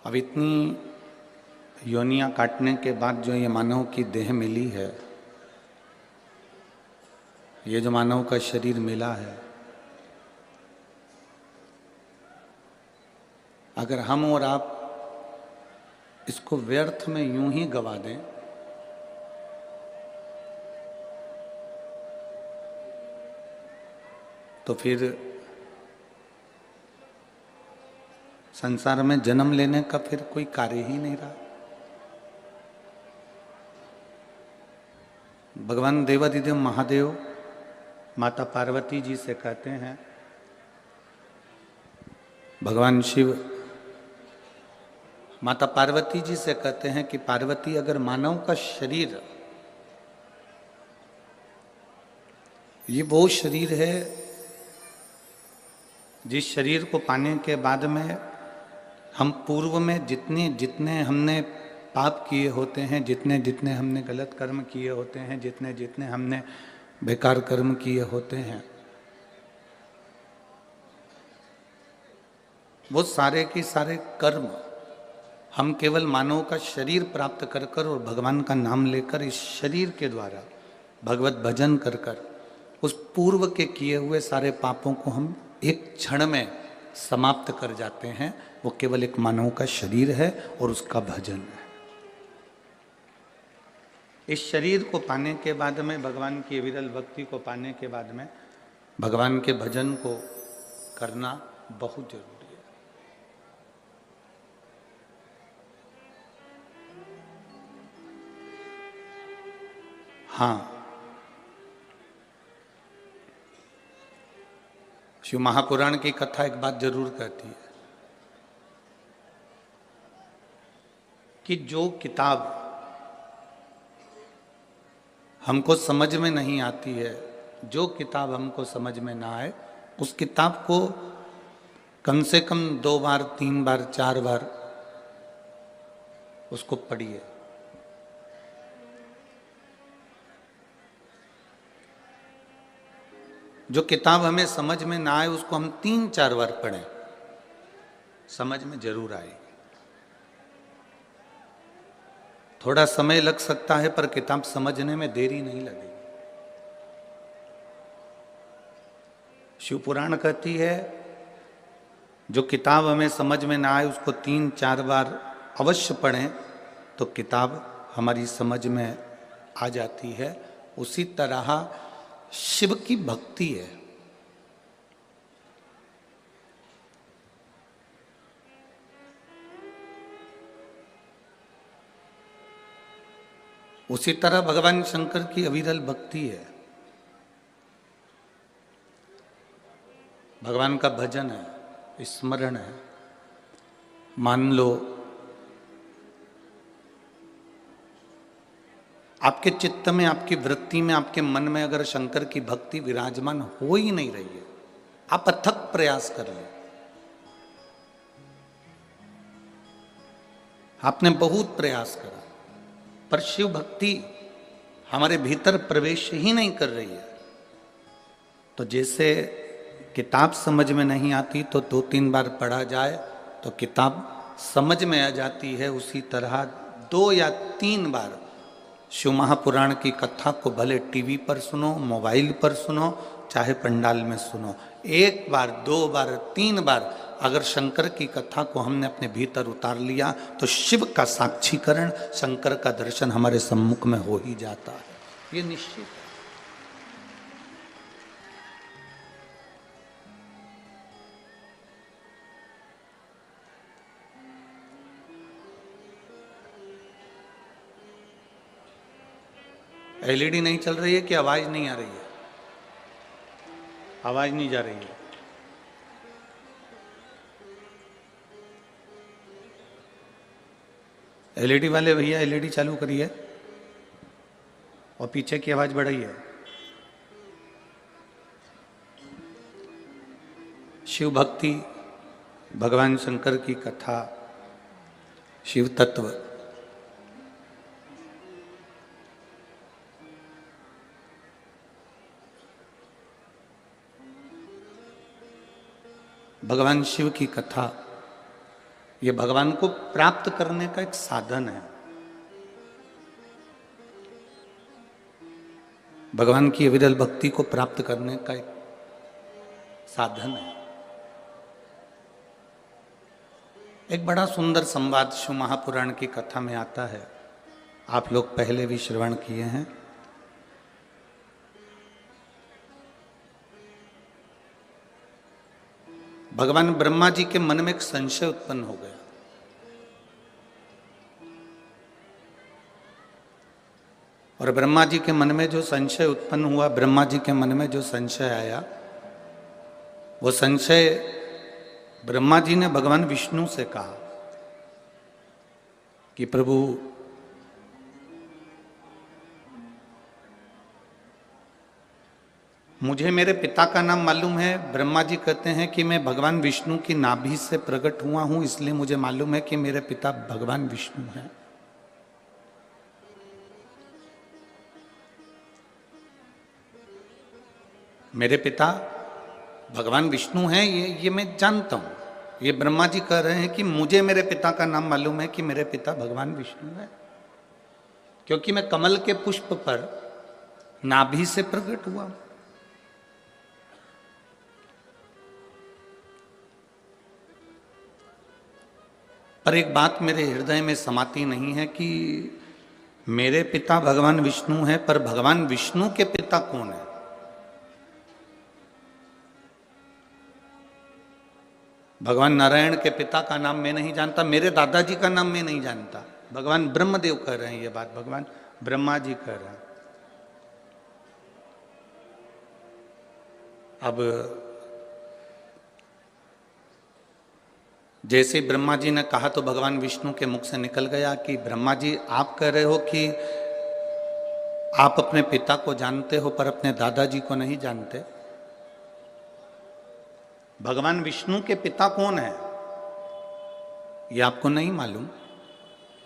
अब इतनी योनियां काटने के बाद जो ये मानव की देह मिली है, ये जो मानव का शरीर मिला है, अगर हम और आप इसको व्यर्थ में यूं ही गवा दें तो फिर संसार में जन्म लेने का फिर कोई कार्य ही नहीं रहा। भगवान देवाधिदेव महादेव माता पार्वती जी से कहते हैं, भगवान शिव माता पार्वती जी से कहते हैं कि पार्वती, अगर मानव का शरीर ये वो शरीर है जिस शरीर को पाने के बाद में हम पूर्व में जितने जितने हमने पाप किए होते हैं, जितने जितने हमने गलत कर्म किए होते हैं, जितने जितने हमने बेकार कर्म किए होते हैं, वो सारे के सारे कर्म हम केवल मानव का शरीर प्राप्त कर कर और भगवान का नाम लेकर इस शरीर के द्वारा भगवत भजन कर कर उस पूर्व के किए हुए सारे पापों को हम एक क्षण में समाप्त कर जाते हैं। वो केवल एक मानव का शरीर है और उसका भजन है। इस शरीर को पाने के बाद में, भगवान की विरल भक्ति को पाने के बाद में भगवान के भजन को करना बहुत जरूरी है। हाँ, शिव महापुराण की कथा एक बात जरूर कहती है कि जो किताब हमको समझ में नहीं आती है, जो किताब हमको समझ में ना आए, उस किताब को कम से कम 2 बार 3 बार 4 बार उसको पढ़िए। जो किताब हमें समझ में ना आए उसको हम 3-4 बार पढ़ें, समझ में जरूर आएगी। थोड़ा समय लग सकता है पर किताब समझने में देरी नहीं लगेगी। शिव पुराण कहती है जो किताब हमें समझ में ना आए उसको 3-4 बार अवश्य पढ़ें तो किताब हमारी समझ में आ जाती है। उसी तरह शिव की भक्ति है। उसी तरह भगवान शंकर की अविरल भक्ति है, भगवान का भजन है, स्मरण है। मान लो आपके चित्त में, आपकी वृत्ति में, आपके मन में अगर शंकर की भक्ति विराजमान हो ही नहीं रही है, आप अथक प्रयास कर लें, आपने बहुत प्रयास करा पर शिव भक्ति हमारे भीतर प्रवेश ही नहीं कर रही है, तो जैसे किताब समझ में नहीं आती तो 2-3 बार पढ़ा जाए तो किताब समझ में आ जाती है, उसी तरह 2 या 3 बार शिव महापुराण की कथा को भले टीवी पर सुनो, मोबाइल पर सुनो, चाहे पंडाल में सुनो, 1 बार 2 बार 3 बार अगर शंकर की कथा को हमने अपने भीतर उतार लिया तो शिव का साक्षीकरण, शंकर का दर्शन हमारे सम्मुख में हो ही जाता है, ये निश्चित है। एलईडी नहीं चल रही है कि आवाज नहीं आ रही है? आवाज नहीं जा रही है। एलईडी वाले भैया एलईडी चालू करिए और पीछे की आवाज बढ़ाइए। शिव भक्ति, भगवान शंकर की कथा, शिव तत्व, भगवान शिव की कथा ये भगवान को प्राप्त करने का एक साधन है। भगवान की अविरल भक्ति को प्राप्त करने का एक साधन है। एक बड़ा सुंदर संवाद शिव महापुराण की कथा में आता है, आप लोग पहले भी श्रवण किए हैं। भगवान ब्रह्मा जी के मन में एक संशय उत्पन्न हो गया। और ब्रह्मा जी के मन में जो संशय उत्पन्न हुआ, ब्रह्मा जी के मन में जो संशय आया, वो संशय ब्रह्मा जी ने भगवान विष्णु से कहा कि प्रभु, मुझे मेरे पिता का नाम मालूम है। ब्रह्मा जी कहते हैं कि मैं भगवान विष्णु की नाभि से प्रकट हुआ हूं, इसलिए मुझे मालूम है कि मेरे पिता भगवान विष्णु हैं। मेरे पिता भगवान विष्णु हैं, ये मैं जानता हूं। ये ब्रह्मा जी कह रहे हैं कि मुझे मेरे पिता का नाम मालूम है कि मेरे पिता भगवान विष्णु हैं, क्योंकि मैं कमल के पुष्प पर नाभि से प्रकट हुआ। पर एक बात मेरे हृदय में समाती नहीं है कि मेरे पिता भगवान विष्णु हैं, पर भगवान विष्णु के पिता कौन है? भगवान नारायण के पिता का नाम मैं नहीं जानता, मेरे दादाजी का नाम मैं नहीं जानता। भगवान ब्रह्मदेव कह रहे हैं ये बात, भगवान ब्रह्मा जी कह रहे हैं। अब जैसे ब्रह्मा जी ने कहा तो भगवान विष्णु के मुख से निकल गया कि ब्रह्मा जी, आप कह रहे हो कि आप अपने पिता को जानते हो पर अपने दादाजी को नहीं जानते। भगवान विष्णु के पिता कौन है ये आपको नहीं मालूम।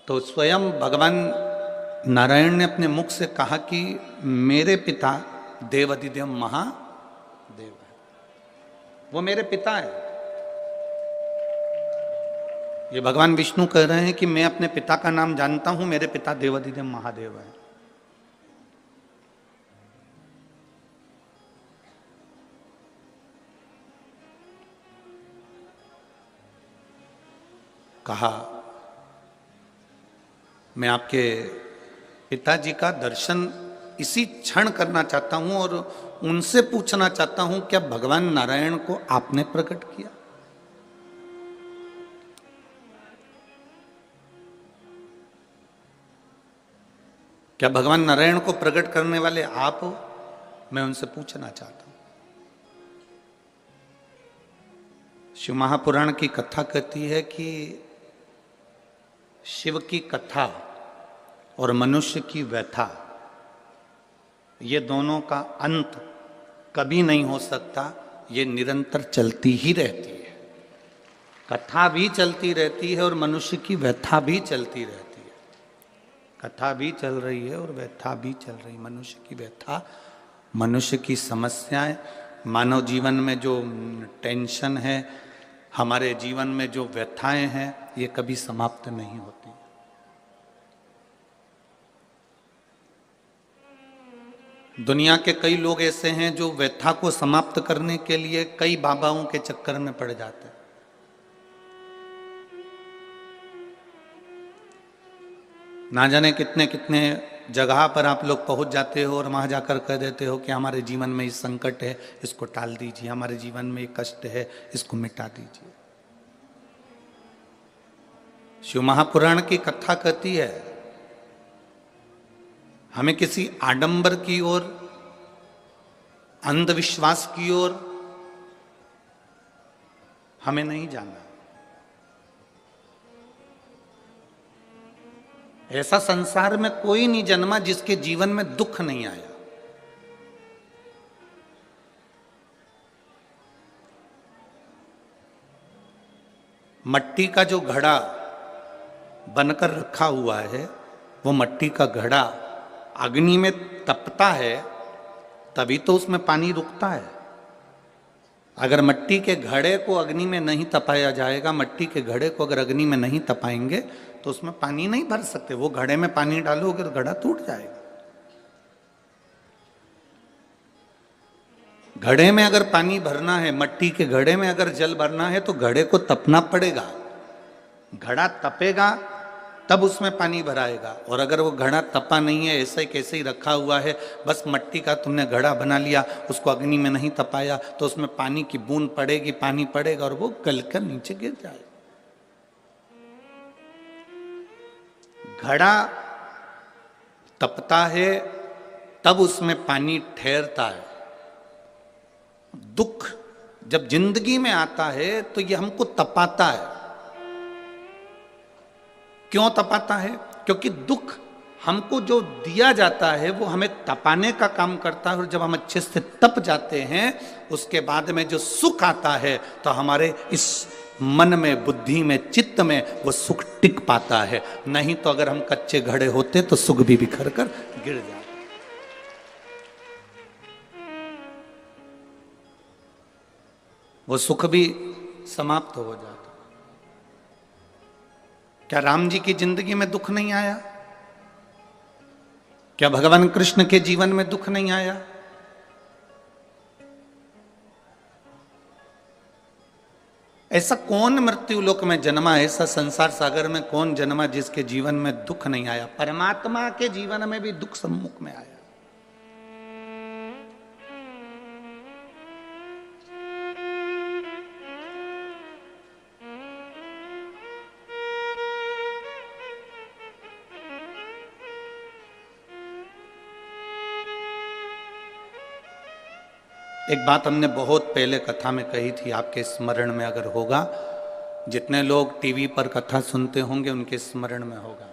तो स्वयं भगवान नारायण ने अपने मुख से कहा कि मेरे पिता देवाधिदेव महादेव है, वो मेरे पिता है। ये भगवान विष्णु कह रहे हैं कि मैं अपने पिता का नाम जानता हूं, मेरे पिता देवाधिदेव महादेव है। कहा, मैं आपके पिताजी का दर्शन इसी क्षण करना चाहता हूं और उनसे पूछना चाहता हूं, क्या भगवान नारायण को आपने प्रकट किया? क्या भगवान नारायण को प्रकट करने वाले आप हो? मैं उनसे पूछना चाहता हूं। शिव महापुराण की कथा कहती है कि शिव की कथा और मनुष्य की व्यथा, ये दोनों का अंत कभी नहीं हो सकता, ये निरंतर चलती ही रहती है। कथा भी चलती रहती है और मनुष्य की व्यथा भी चलती रहती है। कथा भी चल रही है और व्यथा भी चल रही। मनुष्य की व्यथा, मनुष्य की समस्याएं, मानव जीवन में जो टेंशन है, हमारे जीवन में जो व्यथाएं हैं, ये कभी समाप्त नहीं होती। दुनिया के कई लोग ऐसे हैं जो व्यथा को समाप्त करने के लिए कई बाबाओं के चक्कर में पड़ जाते हैं। ना जाने कितने कितने जगह पर आप लोग पहुंच जाते हो और वहां जाकर कह देते हो कि हमारे जीवन में ये संकट है, इसको टाल दीजिए, हमारे जीवन में ये कष्ट है, इसको मिटा दीजिए। शिव महापुराण की कथा कहती है, हमें किसी आडंबर की ओर, अंधविश्वास की ओर हमें नहीं जाना। ऐसा संसार में कोई नहीं जन्मा जिसके जीवन में दुख नहीं आया। मट्टी का जो घड़ा बनकर रखा हुआ है, वो मट्टी का घड़ा अग्नि में तपता है, तभी तो उसमें पानी रुकता है। अगर मट्टी के घड़े को अग्नि में नहीं तपाया जाएगा, मट्टी के घड़े को अगर अग्नि में नहीं तपाएंगे तो उसमें पानी नहीं भर सकते। वो घड़े में पानी डालोगे तो घड़ा टूट जाएगा। घड़े में अगर पानी भरना है, मट्टी के घड़े में अगर जल भरना है तो घड़े को तपना पड़ेगा। घड़ा तपेगा तब उसमें पानी भराएगा। और अगर वो घड़ा तपा नहीं है, ऐसे कैसे ही रखा हुआ है, बस मट्टी का तुमने घड़ा बना लिया, उसको अग्नि में नहीं तपाया, तो उसमें पानी की बूंद पड़ेगी, पानी पड़ेगा और वो गलकर नीचे गिर जाएगा। घड़ा तपता है तब उसमें पानी ठहरता है। दुख जब जिंदगी में आता है तो ये हमको तपाता है। क्यों तपाता है? क्योंकि दुख हमको जो दिया जाता है वो हमें तपाने का काम करता है। और जब हम अच्छे से तप जाते हैं उसके बाद में जो सुख आता है तो हमारे इस मन में, बुद्धि में, चित्त में वो सुख टिक पाता है। नहीं तो अगर हम कच्चे घड़े होते तो सुख भी बिखर कर गिर जाते। वो सुख भी समाप्त हो जाता। क्या राम जी की जिंदगी में दुख नहीं आया? क्या भगवान कृष्ण के जीवन में दुख नहीं आया? ऐसा कौन मृत्यु लोक में जन्मा, ऐसा संसार सागर में कौन जन्मा जिसके जीवन में दुख नहीं आया? परमात्मा के जीवन में भी दुख सम्मुख में आया। एक बात हमने बहुत पहले कथा में कही थी, आपके स्मरण में अगर होगा, जितने लोग टीवी पर कथा सुनते होंगे उनके स्मरण में होगा।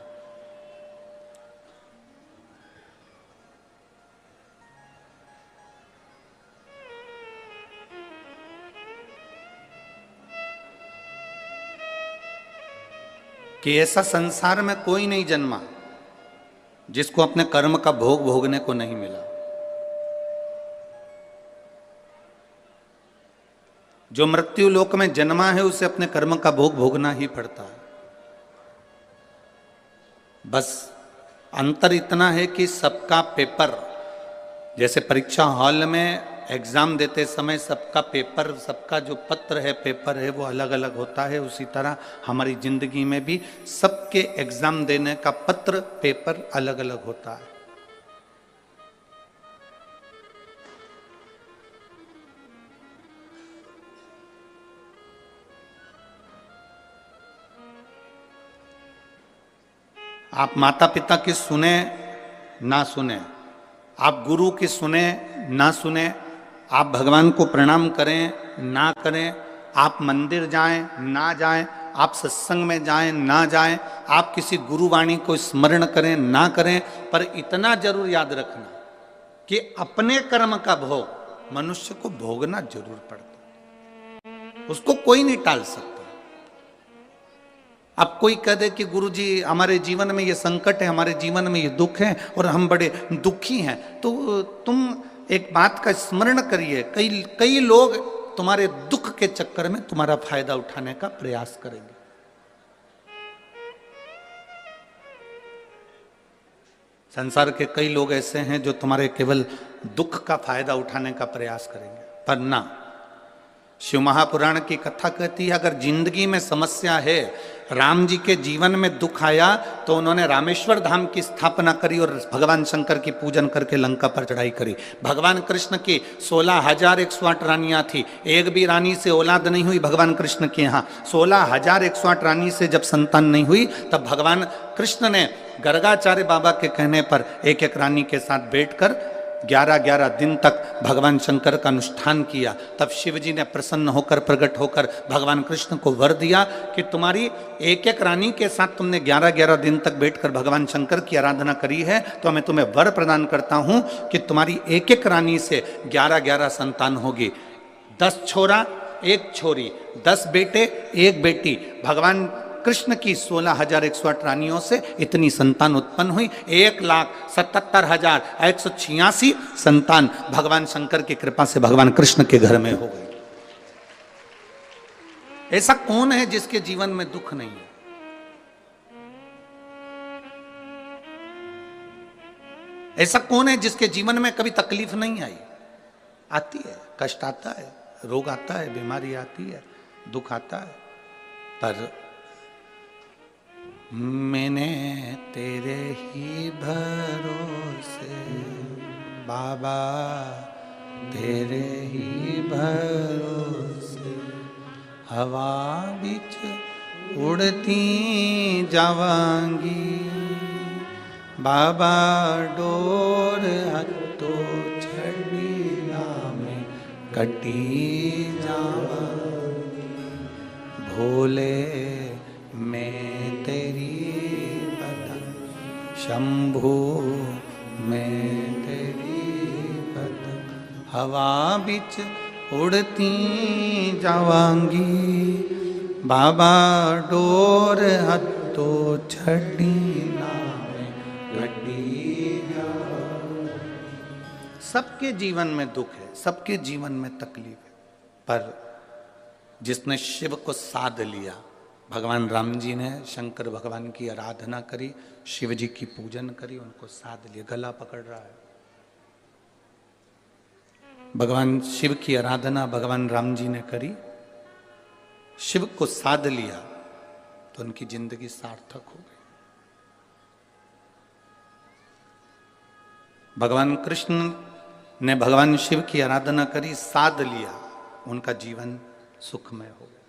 कि ऐसा संसार में कोई नहीं जन्मा जिसको अपने कर्म का भोग भोगने को नहीं मिला। जो मृत्यु लोक में जन्मा है उसे अपने कर्म का भोग भोगना ही पड़ता है। बस अंतर इतना है कि सबका पेपर, जैसे परीक्षा हॉल में एग्जाम देते समय सबका पेपर, सबका जो पत्र है, पेपर है, वो अलग अलग होता है, उसी तरह हमारी जिंदगी में भी सबके एग्जाम देने का पत्र, पेपर अलग अलग होता है। आप माता पिता की सुने ना सुने, आप गुरु की सुने ना सुने, आप भगवान को प्रणाम करें ना करें, आप मंदिर जाएं ना जाएं, आप सत्संग में जाएं ना जाएं, आप किसी गुरुवाणी को स्मरण करें ना करें, पर इतना जरूर याद रखना कि अपने कर्म का भोग मनुष्य को भोगना जरूर पड़ता है। उसको कोई नहीं टाल सकता। अब कोई कह दे कि गुरुजी हमारे जीवन में ये संकट है, हमारे जीवन में ये दुख है और हम बड़े दुखी हैं, तो तुम एक बात का स्मरण करिए, कई लोग तुम्हारे दुख के चक्कर में तुम्हारा फायदा उठाने का प्रयास करेंगे। संसार के कई लोग ऐसे हैं जो तुम्हारे केवल दुख का फायदा उठाने का प्रयास करेंगे, पर ना। शिव महापुराण की कथा कहती है, अगर जिंदगी में समस्या है, राम जी के जीवन में दुख आया तो उन्होंने रामेश्वर धाम की स्थापना करी और भगवान शंकर की पूजन करके लंका पर चढ़ाई करी। भगवान कृष्ण की 16,108 रानियां थी, एक भी रानी से औलाद नहीं हुई भगवान कृष्ण के यहाँ। 16,108 रानी से जब संतान नहीं हुई तब भगवान कृष्ण ने गर्गाचार्य बाबा के कहने पर एक एक रानी के साथ बैठकर 11-11 दिन तक भगवान शंकर का अनुष्ठान किया। तब शिव जी ने प्रसन्न होकर, प्रकट होकर भगवान कृष्ण को वर दिया कि तुम्हारी एक एक रानी के साथ तुमने 11-11 दिन तक बैठकर भगवान शंकर की आराधना करी है, तो मैं तुम्हें वर प्रदान करता हूं कि तुम्हारी एक एक रानी से 11-11 संतान होगी। 10 छोरा 1 छोरी, 10 बेटे 1 बेटी। भगवान कृष्ण की 16,108 रानियों से इतनी संतान उत्पन्न हुई। 1,77,186 संतान भगवान शंकर की कृपा से भगवान कृष्ण के घर में हो गई। ऐसा कौन है जिसके जीवन में दुख नहीं है? ऐसा कौन है जिसके जीवन में कभी तकलीफ नहीं आई? आती है, कष्ट आता है, रोग आता है, बीमारी आती है, दुख आता है, पर मैंने तेरे ही भरोसे बाबा, तेरे ही भरोसे हवा बिच उड़ती जावांगी बाबा, डोर हथो छड़ीला में कटी जावांगी भोले, मैं तेरी पतंग शंभू, मैं तेरी पतंग हवा बिच उड़ती जावांगी बाबा, डोर हथो छड़ीला में कटी जावांगी। सबके जीवन में दुख है, सबके जीवन में तकलीफ है, पर जिसने शिव को साध लिया, भगवान राम जी ने शंकर भगवान की आराधना करी, शिव जी की पूजन करी, उनको साध लिया, गला पकड़ रहा है। भगवान शिव की आराधना भगवान राम जी ने करी, शिव को साध लिया, तो उनकी जिंदगी सार्थक हो गई। भगवान कृष्ण ने भगवान शिव की आराधना करी, साध लिया, उनका जीवन सुखमय हो गया।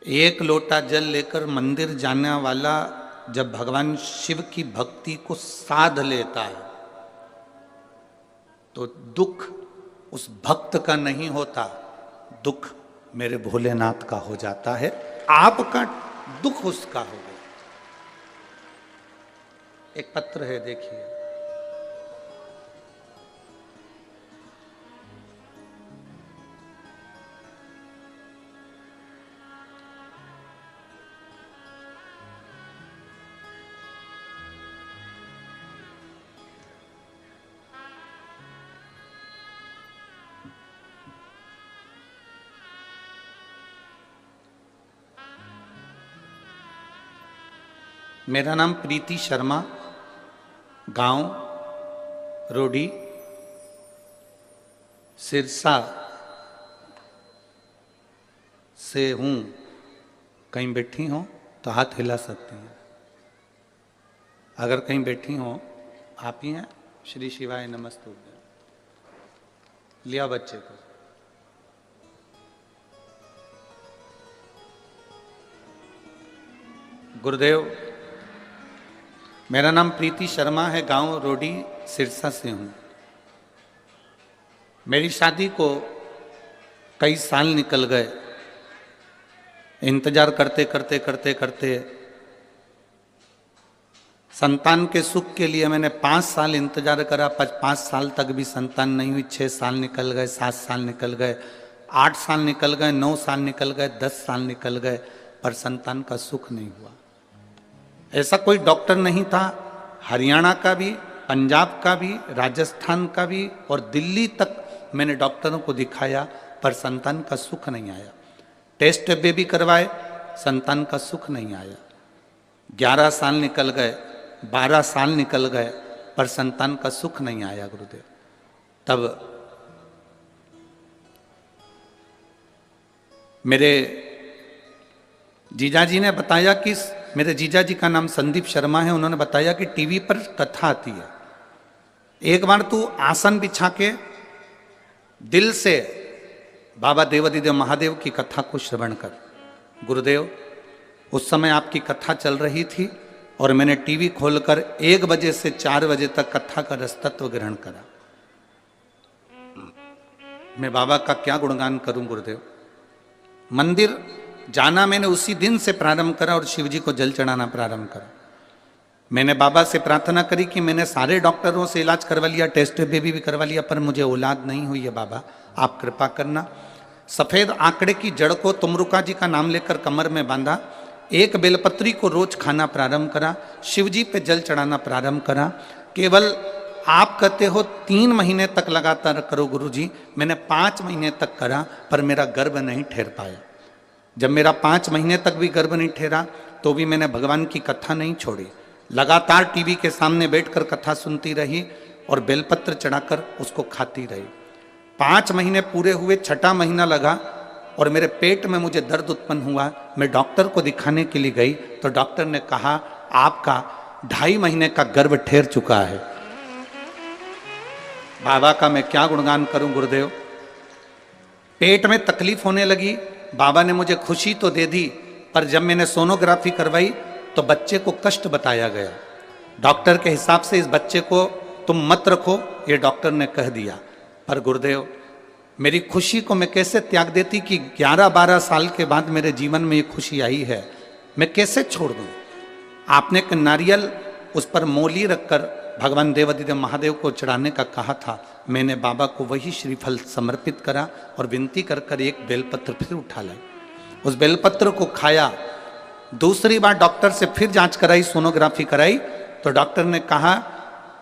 एक लोटा जल लेकर मंदिर जाने वाला जब भगवान शिव की भक्ति को साध लेता है, तो दुख उस भक्त का नहीं होता, दुख मेरे भोलेनाथ का हो जाता है, आपका दुख उसका हो गया। एक पत्र है, देखिए, मेरा नाम प्रीति शर्मा, गांव रोडी, सिरसा से हूं। कहीं बैठी हो तो हाथ हिला सकती हैं, अगर कहीं बैठी हो आप ही हैं। श्री शिवाय नमस्तुभ्यं। लिया बच्चे को। गुरुदेव, मेरा नाम प्रीति शर्मा है, गांव रोडी, सिरसा से हूं। मेरी शादी को कई साल निकल गए, इंतजार करते करते करते करते संतान के सुख के लिए मैंने 5 साल इंतजार करा, 5 साल तक भी संतान नहीं हुई। 6 साल निकल गए, 7 साल निकल गए, 8 साल निकल गए, 9 साल निकल गए, 10 साल निकल गए, पर संतान का सुख नहीं हुआ। ऐसा कोई डॉक्टर नहीं था, हरियाणा का भी, पंजाब का भी, राजस्थान का भी और दिल्ली तक मैंने डॉक्टरों को दिखाया, पर संतान का सुख नहीं आया। टेस्ट बेबी करवाए, संतान का सुख नहीं आया। 11 साल निकल गए, 12 साल निकल गए, पर संतान का सुख नहीं आया गुरुदेव। तब मेरे जीजाजी ने बताया कि, मेरे जीजाजी का नाम संदीप शर्मा है, उन्होंने बताया कि टीवी पर कथा आती है, एक बार तू आसन बिछा के दिल से बाबा देवादिदेव महादेव की कथा को श्रवण कर। गुरुदेव, उस समय आपकी कथा चल रही थी और मैंने टीवी खोलकर 1 बजे से 4 बजे तक कथा का रसतत्व ग्रहण करा। मैं बाबा का क्या गुणगान करूं गुरुदेव। मंदिर जाना मैंने उसी दिन से प्रारंभ करा और शिव जी को जल चढ़ाना प्रारंभ करा। मैंने बाबा से प्रार्थना करी कि मैंने सारे डॉक्टरों से इलाज करवा लिया, टेस्ट बेबी भी करवा लिया, पर मुझे औलाद नहीं हुई है। बाबा आप कृपा करना। सफेद आंकड़े की जड़ को तुमरुका जी का नाम लेकर कमर में बांधा, एक बेलपत्री को रोज खाना प्रारंभ करा, शिव जी पे जल चढ़ाना प्रारंभ करा। केवल आप कहते हो 3 महीने तक लगातार करो गुरुजी, मैंने 5 महीने तक करा पर मेरा गर्भ नहीं ठहर पाया। जब मेरा 5 महीने तक भी गर्भ नहीं ठहरा तो भी मैंने भगवान की कथा नहीं छोड़ी, लगातार टीवी के सामने बैठकर कथा सुनती रही और बेलपत्र चढ़ाकर उसको खाती रही। 5 महीने पूरे हुए, 6ठा महीना लगा और मेरे पेट में मुझे दर्द उत्पन्न हुआ। मैं डॉक्टर को दिखाने के लिए गई तो डॉक्टर ने कहा आपका 2.5 महीने का गर्भ ठहर चुका है। बाबा का मैं क्या गुणगान करूं गुरुदेव। पेट में तकलीफ होने लगी, बाबा ने मुझे खुशी तो दे दी पर जब मैंने सोनोग्राफी करवाई तो बच्चे को कष्ट बताया गया। डॉक्टर के हिसाब से इस बच्चे को तुम मत रखो, ये डॉक्टर ने कह दिया। पर गुरुदेव मेरी खुशी को मैं कैसे त्याग देती कि 11-12 साल के बाद मेरे जीवन में ये खुशी आई है, मैं कैसे छोड़ दूं। आपने एक नारियल उस पर मोली रखकर भगवान देवाधिदेव महादेव को चढ़ाने का कहा था, मैंने बाबा को वही श्रीफल समर्पित करा और विनती कर कर एक बेलपत्र फिर उठा लाई। उस बेलपत्र को खाया। दूसरी बार डॉक्टर से फिर जांच कराई, सोनोग्राफी कराई तो डॉक्टर ने कहा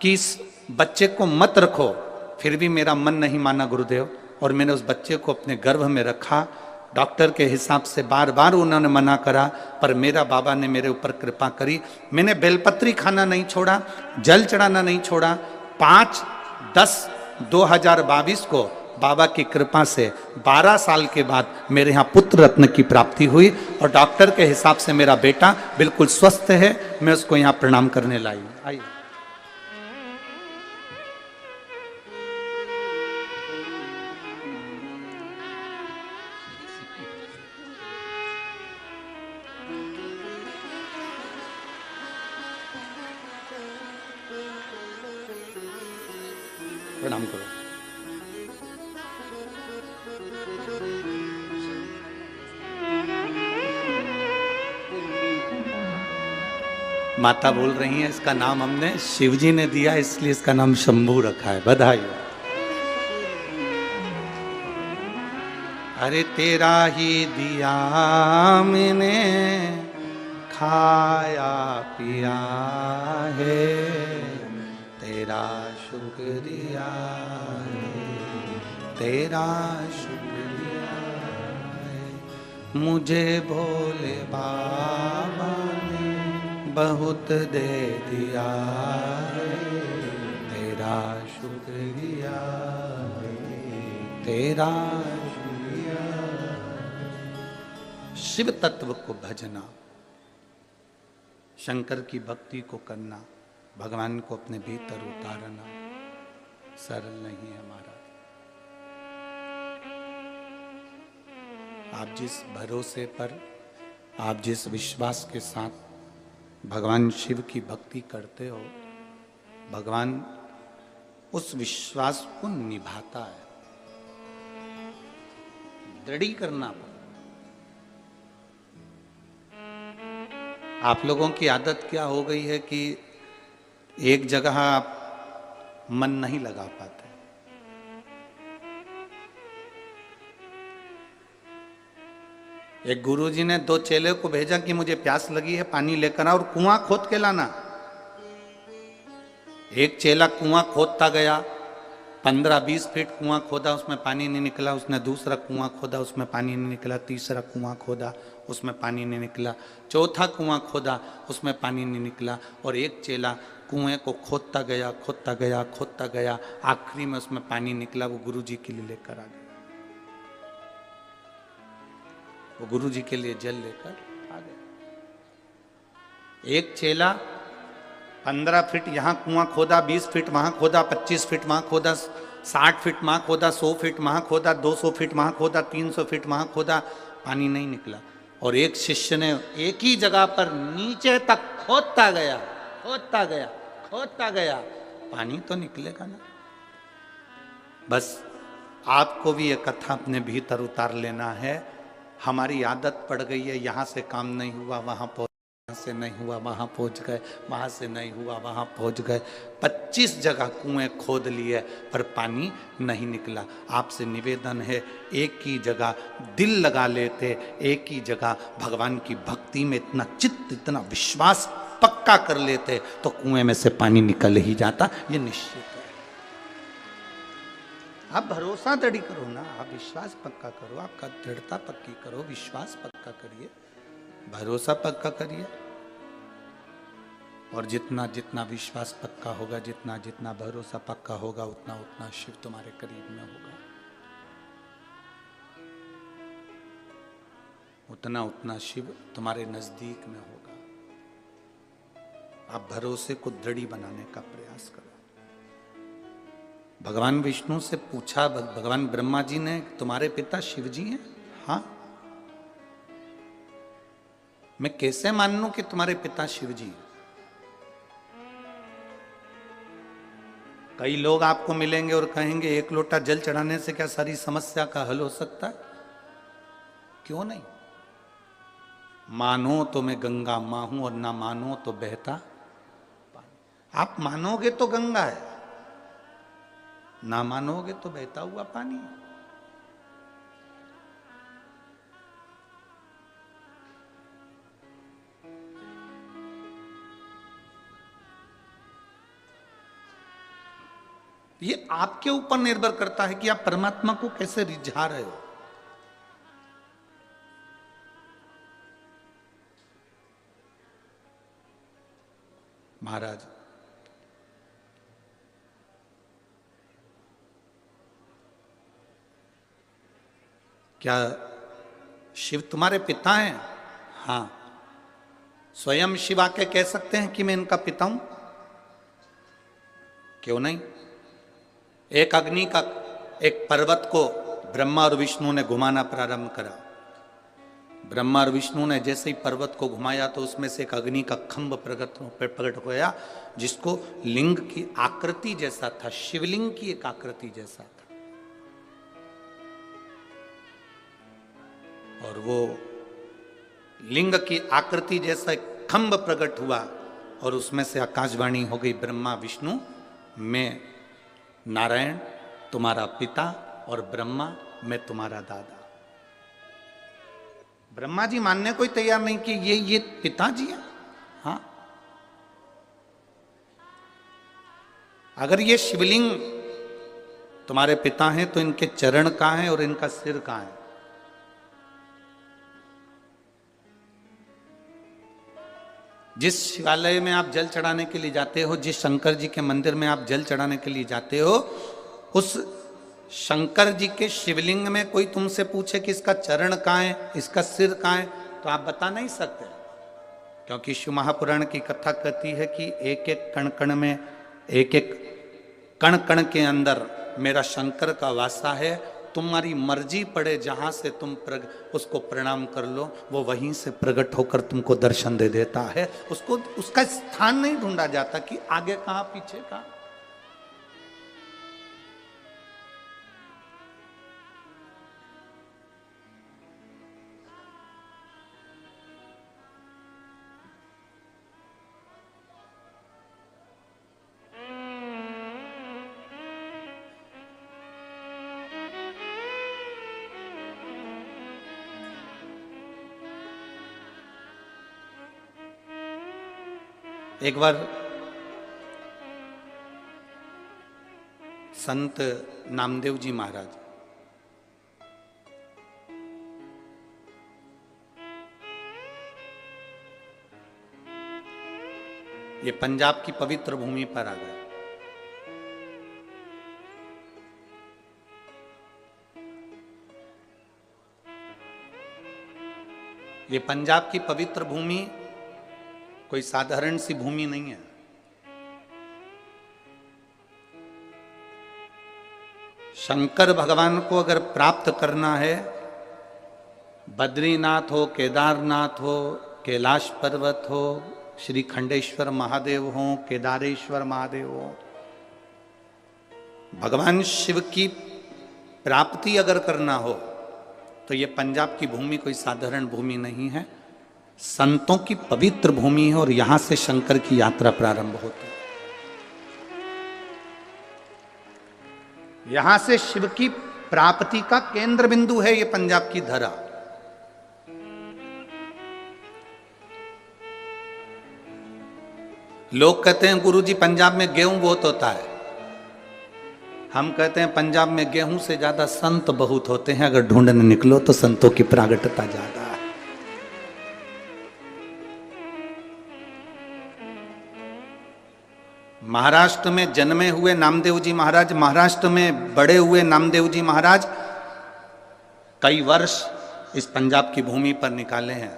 कि इस बच्चे को मत रखो। फिर भी मेरा मन नहीं माना गुरुदेव और मैंने उस बच्चे को अपने गर्भ में रखा। डॉक्टर के हिसाब से बार बार उन्होंने मना करा पर मेरा बाबा ने मेरे ऊपर कृपा करी। मैंने बेलपत्री खाना नहीं छोड़ा, जल चढ़ाना नहीं छोड़ा। 5/10/2022 को बाबा की कृपा से 12 साल के बाद मेरे यहाँ पुत्र रत्न की प्राप्ति हुई और डॉक्टर के हिसाब से मेरा बेटा बिल्कुल स्वस्थ है। मैं उसको यहाँ प्रणाम करने लाई हूँ। आइए। प्रणाम करो। माता बोल रही हैं इसका नाम हमने शिव जी ने दिया इसलिए इसका नाम शंभू रखा है। बधाई हो। अरे तेरा ही दिया मैंने खाया पिया है, तेरा शुक्रिया है, तेरा शुक्रिया है। मुझे भोले बाबा ने बहुत दे दिया है, तेरा शुक्रिया है, तेरा शुक्रिया। शिव तत्व को भजना, शंकर की भक्ति को करना, भगवान को अपने भीतर उतारना सरल नहीं है हमारा। आप जिस भरोसे पर, आप जिस विश्वास के साथ भगवान शिव की भक्ति करते हो, भगवान उस विश्वास को निभाता है। दृढ़ करना पड़ता। आप लोगों की आदत क्या हो गई है कि एक जगह आप मन नहीं लगा पाते। एक गुरुजी ने 2 चेले को भेजा कि मुझे प्यास लगी है, पानी लेकर आ और कुआं खोद के लाना। एक चेला कुआं खोदता गया, 15-20 फीट कुआं खोदा, उसमें पानी नहीं निकला। उसने दूसरा कुआं खोदा, उसमें पानी नहीं निकला। तीसरा कुआं खोदा, उसमें पानी नहीं निकला। चौथा कुआं खोदा, उसमें पानी नहीं निकला। और एक चेला कुएं को खोदता गया, खोदता गया, खोदता गया, आखिरी में उसमें पानी निकला। वो गुरुजी के लिए लेकर आ गया। वो गुरुजी के लिए जल लेकर आ गया। एक चेला 15 फीट यहाँ कुआं खोदा, 20 फीट वहां खोदा, 25 फीट वहां खोदा, 60 फीट वहां खोदा, 100 फीट वहां खोदा, 200 फीट वहां खोदा, 300 फीट वहां खोदा, पानी नहीं निकला। और एक शिष्य ने एक ही जगह पर नीचे तक खोदता गया, खोदता गया, खोदता गया, पानी तो निकलेगा ना। बस आपको भी ये कथा अपने भीतर उतार लेना है। हमारी आदत पड़ गई है, यहाँ से काम नहीं हुआ वहां पहुंच, यहाँ से नहीं हुआ वहां पहुंच गए, वहां से नहीं हुआ वहां पहुंच गए। 25 जगह कुएं खोद लिए पर पानी नहीं निकला। आपसे निवेदन है, एक ही जगह दिल लगा लेते, एक ही जगह भगवान की भक्ति में इतना चित्त, इतना विश्वास पक्का कर लेते तो कुएं में से पानी निकल ही जाता, ये निश्चित है। आप भरोसा दृढ़ करो ना, आप विश्वास पक्का करो, आपका दृढ़ता पक्की करो, विश्वास पक्का करिए, भरोसा पक्का करिए। और जितना जितना विश्वास पक्का होगा, जितना जितना भरोसा पक्का होगा, उतना उतना शिव तुम्हारे करीब में होगा, उतना उतना शिव तुम्हारे नजदीक में होगा। आप भरोसे को दृढ़ बनाने का प्रयास करो। भगवान विष्णु से पूछा, भगवान ब्रह्मा जी ने, तुम्हारे पिता शिव जी हैं? हाँ। मैं कैसे मान लूं कि तुम्हारे पिता शिव जी हैं? कई लोग आपको मिलेंगे और कहेंगे एक लोटा जल चढ़ाने से क्या सारी समस्या का हल हो सकता है? क्यों नहीं? मानो तो मैं गंगा मां हूं और ना मानो तो बहता पानी। आप मानोगे तो गंगा है, ना मानोगे तो बहता हुआ पानी है। ये आपके ऊपर निर्भर करता है कि आप परमात्मा को कैसे रिझा रहे हो। महाराज, क्या शिव तुम्हारे पिता हैं? हाँ। स्वयं शिव आके कह सकते हैं कि मैं इनका पिता हूं? क्यों नहीं? एक अग्नि का, एक पर्वत को ब्रह्मा और विष्णु ने घुमाना प्रारंभ करा। ब्रह्मा और विष्णु ने जैसे ही पर्वत को घुमाया तो उसमें से एक अग्नि का खंभ प्रकट होया, जिसको लिंग की आकृति जैसा था, शिवलिंग की एक आकृति जैसा था। और वो लिंग की आकृति जैसा खंभ प्रकट हुआ और उसमें से आकाशवाणी हो गई, ब्रह्मा विष्णु, मैं नारायण तुम्हारा पिता और ब्रह्मा मैं तुम्हारा दादा। ब्रह्मा जी मानने को ही तैयार नहीं कि ये पिताजी है। हाँ, अगर ये शिवलिंग तुम्हारे पिता हैं तो इनके चरण कहां हैं और इनका सिर कहां है? जिस शिवालय में आप जल चढ़ाने के लिए जाते हो, जिस शंकर जी के मंदिर में आप जल चढ़ाने के लिए जाते हो, उस शंकर जी के शिवलिंग में कोई तुमसे पूछे कि इसका चरण कहां है, इसका सिर कहां है, तो आप बता नहीं सकते, क्योंकि शिव महापुराण की कथा कहती है कि एक एक कण कण में, एक एक कण कण के अंदर मेरा शंकर का वासा है। तुम्हारी मर्जी पड़े जहां से तुम उसको प्रणाम कर लो, वो वहीं से प्रकट होकर तुमको दर्शन दे देता है। उसको उसका स्थान नहीं ढूंढा जाता कि आगे कहां पीछे कहां। एक बार संत नामदेव जी महाराज ये पंजाब की पवित्र भूमि पर आ गए। ये पंजाब की पवित्र भूमि कोई साधारण सी भूमि नहीं है। शंकर भगवान को अगर प्राप्त करना है, बद्रीनाथ हो, केदारनाथ हो, कैलाश पर्वत हो, श्री खंडेश्वर महादेव हो, केदारेश्वर महादेव हो, भगवान शिव की प्राप्ति अगर करना हो तो ये पंजाब की भूमि कोई साधारण भूमि नहीं है, संतों की पवित्र भूमि है और यहां से शंकर की यात्रा प्रारंभ होती है। यहां से शिव की प्राप्ति का केंद्र बिंदु है ये पंजाब की धरा। लोग कहते हैं गुरुजी पंजाब में गेहूं बहुत होता है, हम कहते हैं पंजाब में गेहूं से ज्यादा संत बहुत होते हैं, अगर ढूंढने निकलो तो संतों की प्रागट्यता ज्यादा है। महाराष्ट्र में जन्मे हुए नामदेव जी महाराज, महाराष्ट्र में बड़े हुए नामदेव जी महाराज कई वर्ष इस पंजाब की भूमि पर निकाले हैं।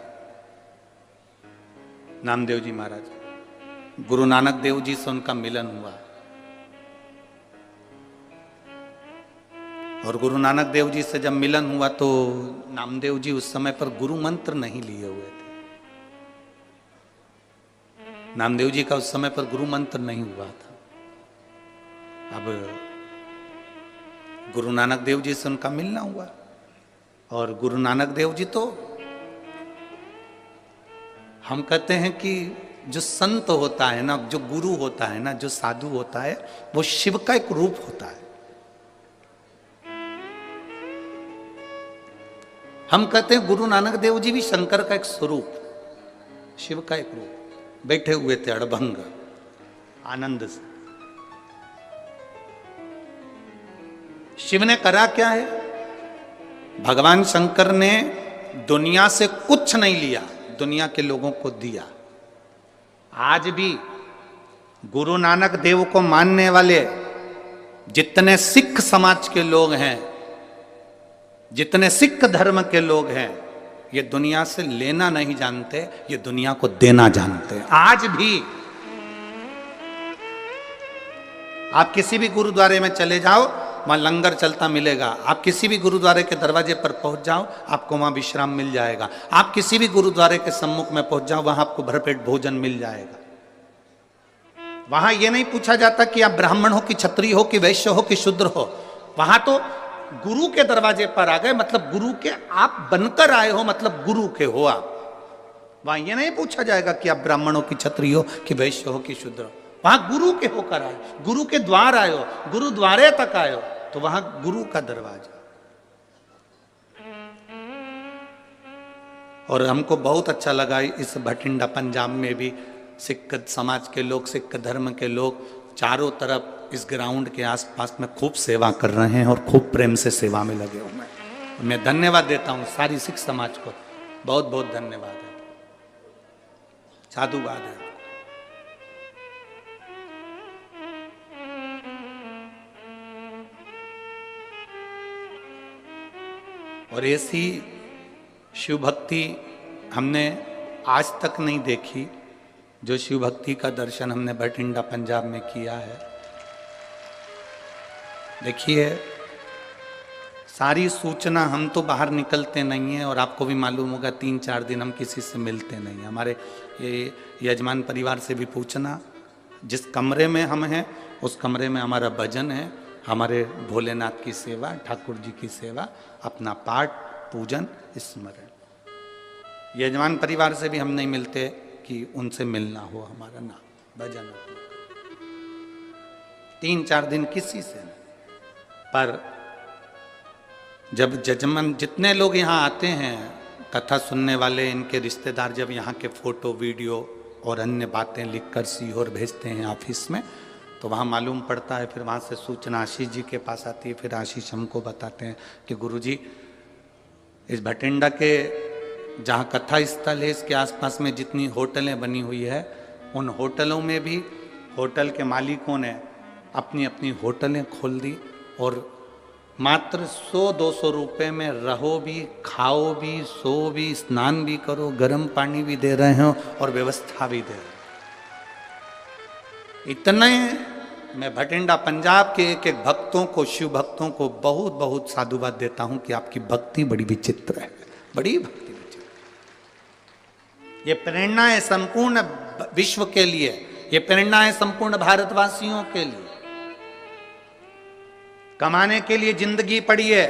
नामदेव जी महाराज, गुरु नानक देव जी से उनका मिलन हुआ और गुरु नानक देव जी से जब मिलन हुआ तो नामदेव जी उस समय पर गुरु मंत्र नहीं लिए हुए थे। नामदेव जी का उस समय पर गुरु मंत्र नहीं हुआ था। अब गुरु नानक देव जी से उनका मिलना हुआ और गुरु नानक देव जी तो हम कहते हैं कि जो संत होता है ना, जो गुरु होता है ना, जो साधु होता है, वो शिव का एक रूप होता है। हम कहते हैं गुरु नानक देव जी भी शंकर का एक स्वरूप, शिव का एक रूप। बैठे हुए थे अड़भंग आनंद से। शिव ने करा क्या है? भगवान शंकर ने दुनिया से कुछ नहीं लिया, दुनिया के लोगों को दिया। आज भी गुरु नानक देव को मानने वाले जितने सिख समाज के लोग हैं, जितने सिख धर्म के लोग हैं, ये दुनिया से लेना नहीं जानते, ये दुनिया को देना जानते हैं। आज भी आप किसी भी गुरुद्वारे में चले जाओ, वहां लंगर चलता मिलेगा। आप किसी भी गुरुद्वारे के दरवाजे पर पहुंच जाओ, आपको वहां विश्राम मिल जाएगा। आप किसी भी गुरुद्वारे के सम्मुख में पहुंच जाओ, वहां आपको भरपेट भोजन मिल जाएगा। वहां यह नहीं पूछा जाता कि आप ब्राह्मण हो कि क्षत्रिय हो कि वैश्य हो कि शूद्र हो। वहां तो गुरु के दरवाजे पर आ गए, मतलब गुरु के आप बनकर आए हो, मतलब गुरु के हो आप। वहां यह नहीं पूछा जाएगा कि आप ब्राह्मण हो कि क्षत्रिय हो कि वैश्य हो कि शूद्र हो। वहां गुरु के होकर आए, गुरु के द्वार आए हो, गुरुद्वारे तक आए हो, तो वहां गुरु का दरवाजा। और हमको बहुत अच्छा लगा इस भटिंडा पंजाब में भी सिख समाज के लोग, सिख धर्म के लोग चारों तरफ इस ग्राउंड के आसपास में खूब सेवा कर रहे हैं और खूब प्रेम से सेवा में लगे हुए हैं। मैं धन्यवाद देता हूं सारी सिख समाज को, बहुत बहुत धन्यवाद है, साधुवाद है। और ऐसी शिव भक्ति हमने आज तक नहीं देखी जो शिव भक्ति का दर्शन हमने भटिंडा पंजाब में किया है। देखिए, सारी सूचना, हम तो बाहर निकलते नहीं हैं और आपको भी मालूम होगा 3-4 दिन हम किसी से मिलते नहीं। हमारे ये यजमान परिवार से भी पूछना, जिस कमरे में हम हैं उस कमरे में हमारा भजन है, हमारे भोलेनाथ की सेवा, ठाकुर जी की सेवा, अपना पाठ, पूजन, स्मरण। यजमान परिवार से भी हम नहीं मिलते कि उनसे मिलना हो हमारा नाम भजन। 3-4 दिन किसी से नहीं। पर जब जजमान, जितने लोग यहाँ आते हैं कथा सुनने वाले, इनके रिश्तेदार जब यहाँ के फोटो, वीडियो और अन्य बातें लिखकर सीहोर भेजते हैं ऑफिस में, तो वहाँ मालूम पड़ता है। फिर वहाँ से सूचना आशीष जी के पास आती है, फिर आशीष हमको बताते हैं कि गुरुजी, इस भटिंडा के जहाँ कथा स्थल है इसके आसपास में जितनी होटलें बनी हुई है, उन होटलों में भी होटल के मालिकों ने अपनी अपनी होटलें खोल दी और मात्र 100-200 रुपये में रहो भी, खाओ भी, सो भी, स्नान भी करो, गर्म पानी भी दे रहे हो और व्यवस्था भी दे रहे हो। इतने मैं भटिंडा पंजाब के एक एक भक्तों को, शिव भक्तों को बहुत बहुत साधुवाद देता हूं कि आपकी भक्ति बड़ी विचित्र है, बड़ी भक्ति विचित्र। ये प्रेरणा है संपूर्ण विश्व के लिए, ये प्रेरणा है संपूर्ण भारतवासियों के लिए। कमाने के लिए जिंदगी पड़ी है,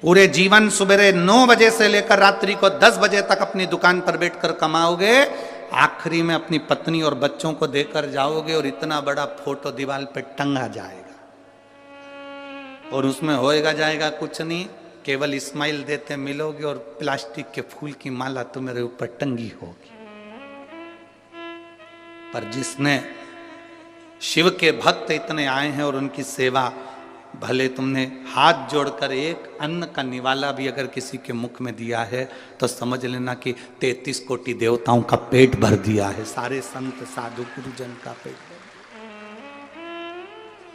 पूरे जीवन सुबह 9 बजे से लेकर रात्रि को 10 बजे तक अपनी दुकान पर बैठकर कमाओगे, आखिरी में अपनी पत्नी और बच्चों को देकर जाओगे और इतना बड़ा फोटो दीवार पे टंगा जाएगा और उसमें होएगा जाएगा कुछ नहीं, केवल स्माइल देते मिलोगे और प्लास्टिक के फूल की माला तुम्हारे ऊपर टंगी होगी। पर जिसने शिव के भक्त इतने आए हैं और उनकी सेवा, भले तुमने हाथ जोड़कर एक अन्न का निवाला भी अगर किसी के मुख में दिया है तो समझ लेना कि 33 कोटि देवताओं का पेट भर दिया है, सारे संत साधु गुरुजन का पेट भर दिया।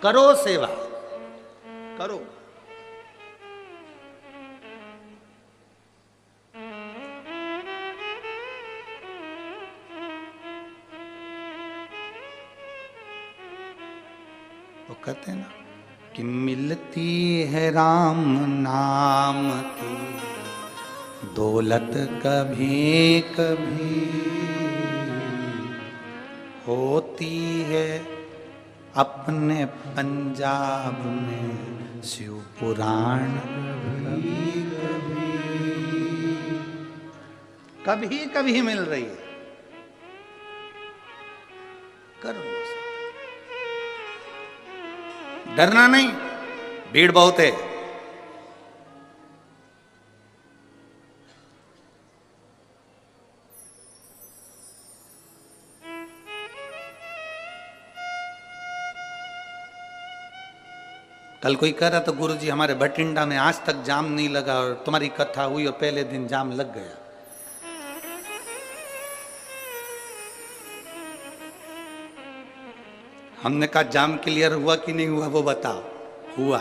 करो सेवा, करो। तो कहते हैं ना कि मिलती है राम नाम की दौलत कभी कभी, होती है अपने पंजाब में शिव पुराण कभी कभी, कभी कभी मिल रही है। करो, डरना नहीं, भीड़ बहुत है। कल कोई कह रहा तो गुरुजी हमारे भटिंडा में आज तक जाम नहीं लगा और तुम्हारी कथा हुई और पहले दिन जाम लग गया। हमने कहा जाम क्लियर हुआ कि नहीं हुआ वो बताओ। हुआ,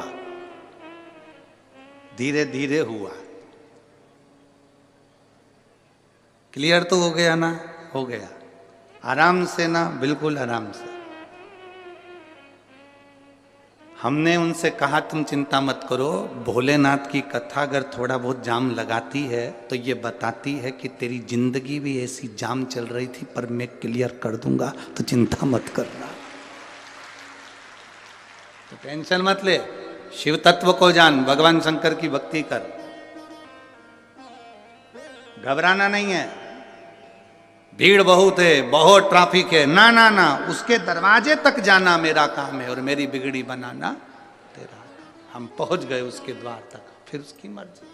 धीरे धीरे हुआ। क्लियर तो हो गया ना? हो गया। आराम से ना, बिल्कुल आराम से। हमने उनसे कहा तुम चिंता मत करो, भोलेनाथ की कथा अगर थोड़ा बहुत जाम लगाती है तो ये बताती है कि तेरी जिंदगी भी ऐसी जाम चल रही थी पर मैं क्लियर कर दूंगा, तो चिंता मत करना, तो टेंशन मत ले। शिव तत्व को जान, भगवान शंकर की भक्ति कर, घबराना नहीं है। भीड़ बहुत है, बहुत ट्रैफिक है, ना ना ना, उसके दरवाजे तक जाना मेरा काम है और मेरी बिगड़ी बनाना तेरा काम। हम पहुंच गए उसके द्वार तक, फिर उसकी मर्जी।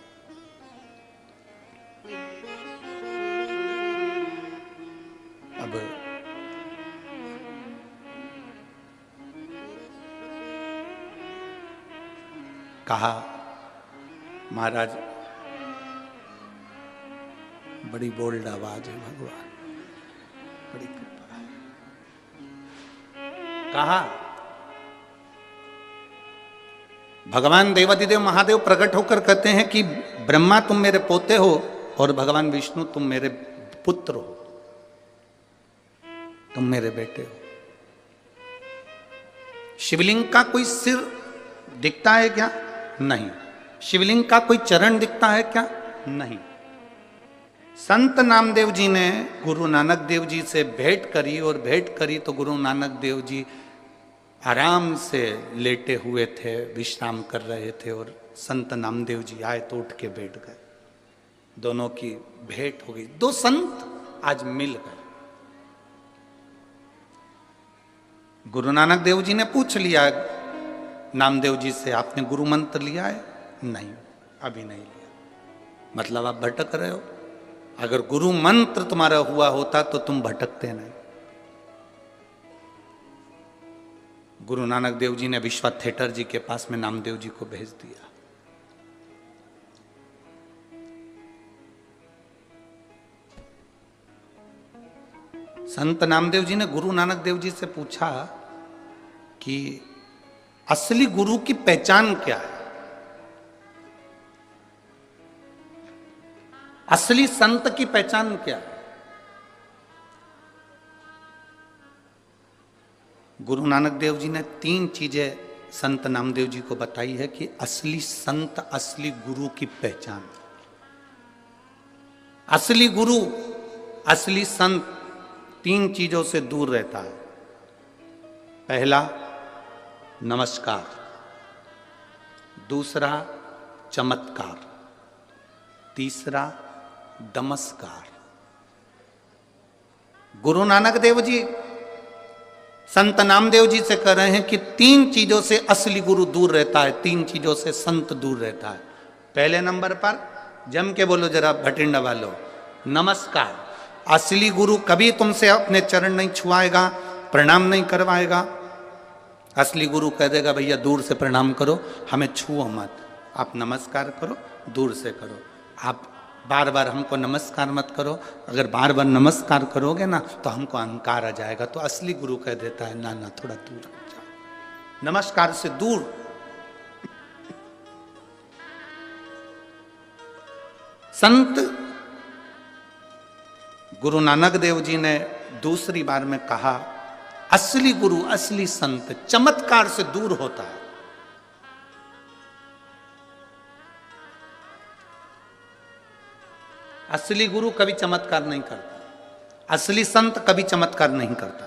अब कहा महाराज बड़ी बोल्ड आवाज है, भगवान बड़ी कृपा है। कहा भगवान देवादिदेव महादेव प्रकट होकर कहते हैं कि ब्रह्मा तुम मेरे पोते हो और भगवान विष्णु तुम मेरे पुत्र हो, तुम मेरे बेटे हो। शिवलिंग का कोई सिर दिखता है क्या? नहीं। शिवलिंग का कोई चरण दिखता है क्या? नहीं। संत नामदेव जी ने गुरु नानक देव जी से भेंट करी और भेंट करी तो गुरु नानक देव जी आराम से लेटे हुए थे, विश्राम कर रहे थे और संत नामदेव जी आए तो उठ के बैठ गए। दोनों की भेंट हो गई, दो संत आज मिल गए। गुरु नानक देव जी ने पूछ लिया नामदेव जी से, आपने गुरु मंत्र लिया है? नहीं, अभी नहीं लिया। मतलब आप भटक रहे हो। अगर गुरु मंत्र तुम्हारा हुआ होता तो तुम भटकते नहीं। गुरु नानक देव जी ने विश्वा थिएटर जी के पास में नामदेव जी को भेज दिया। संत नामदेव जी ने गुरु नानक देव जी से पूछा कि असली गुरु की पहचान क्या है, असली संत की पहचान क्या है? गुरु नानक देव जी ने 3 चीजें संत नामदेव जी को बताई है कि असली संत, असली गुरु की पहचान। असली गुरु, असली संत 3 चीजों से दूर रहता है। पहला नमस्कार, दूसरा चमत्कार, तीसरा दमस्कार। गुरु नानक देव जी संत नामदेव जी से कह रहे हैं कि 3 चीजों से असली गुरु दूर रहता है, 3 चीजों से संत दूर रहता है। पहले नंबर पर जम के बोलो जरा भटिंडा वालों, नमस्कार। असली गुरु कभी तुमसे अपने चरण नहीं छुआएगा, प्रणाम नहीं करवाएगा। असली गुरु कह देगा भैया दूर से प्रणाम करो, हमें छुओ मत, आप नमस्कार करो, दूर से करो, आप बार बार हमको नमस्कार मत करो। अगर बार बार नमस्कार करोगे ना तो हमको अहंकार आ जाएगा। तो असली गुरु कह देता है ना ना, थोड़ा दूर हट जाओ, नमस्कार से दूर। संत गुरु नानक देव जी ने दूसरी बार में कहा, असली गुरु, असली संत चमत्कार से दूर होता है। असली गुरु कभी चमत्कार नहीं करता, असली संत कभी चमत्कार नहीं करता।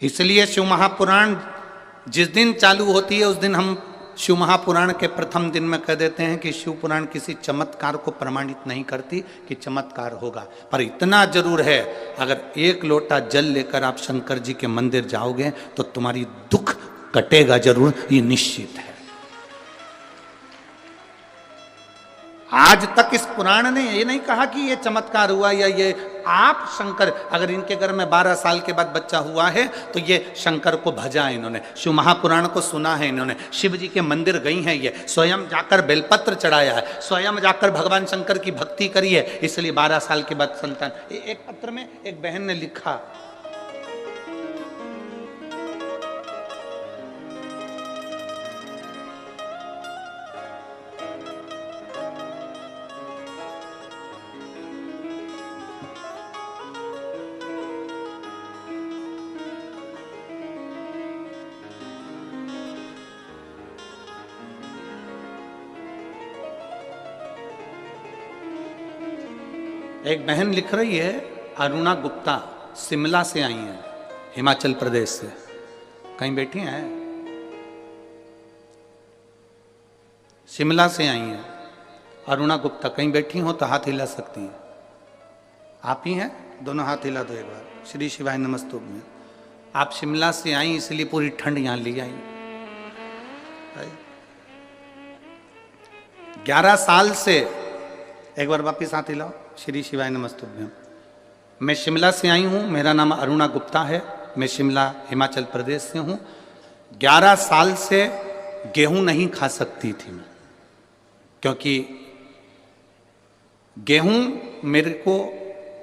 इसलिए शिव महापुराण जिस दिन चालू होती है उस दिन हम शिव महापुराण के प्रथम दिन में कह देते हैं कि शिव पुराण किसी चमत्कार को प्रमाणित नहीं करती कि चमत्कार होगा। पर इतना जरूर है, अगर एक लोटा जल लेकर आप शंकर जी के मंदिर जाओगे तो तुम्हारी दुख कटेगा जरूर, ये निश्चित है। आज तक इस पुराण ने ये नहीं कहा कि ये चमत्कार हुआ या ये आप शंकर, अगर इनके घर में 12 साल के बाद बच्चा हुआ है तो ये शंकर को भजा है इन्होंने, शिव महापुराण को सुना है इन्होंने, शिव जी के मंदिर गई हैं, ये स्वयं जाकर बेलपत्र चढ़ाया है, स्वयं जाकर भगवान शंकर की भक्ति करी है, इसलिए 12 साल के बाद संतान। एक पत्र में एक बहन ने लिखा, एक बहन लिख रही है, अरुणा गुप्ता शिमला से आई हैं, हिमाचल प्रदेश से, कहीं बैठी हैं, शिमला से आई हैं अरुणा गुप्ता, कहीं बैठी हो तो हाथ हिला सकती हैं। आप ही हैं, दोनों हाथ हिला दो एक बार, श्री शिवाय नमस्तुभ्यं। आप शिमला से आई इसलिए पूरी ठंड यहां ले आई। 11 साल से, एक बार वापिस हाथ हिलाओ, श्री शिवाय नमस्तुभ्यं। मैं शिमला से आई हूँ, मेरा नाम अरुणा गुप्ता है, मैं शिमला हिमाचल प्रदेश से हूँ। 11 साल से गेहूं नहीं खा सकती थी मैं, क्योंकि गेहूं मेरे को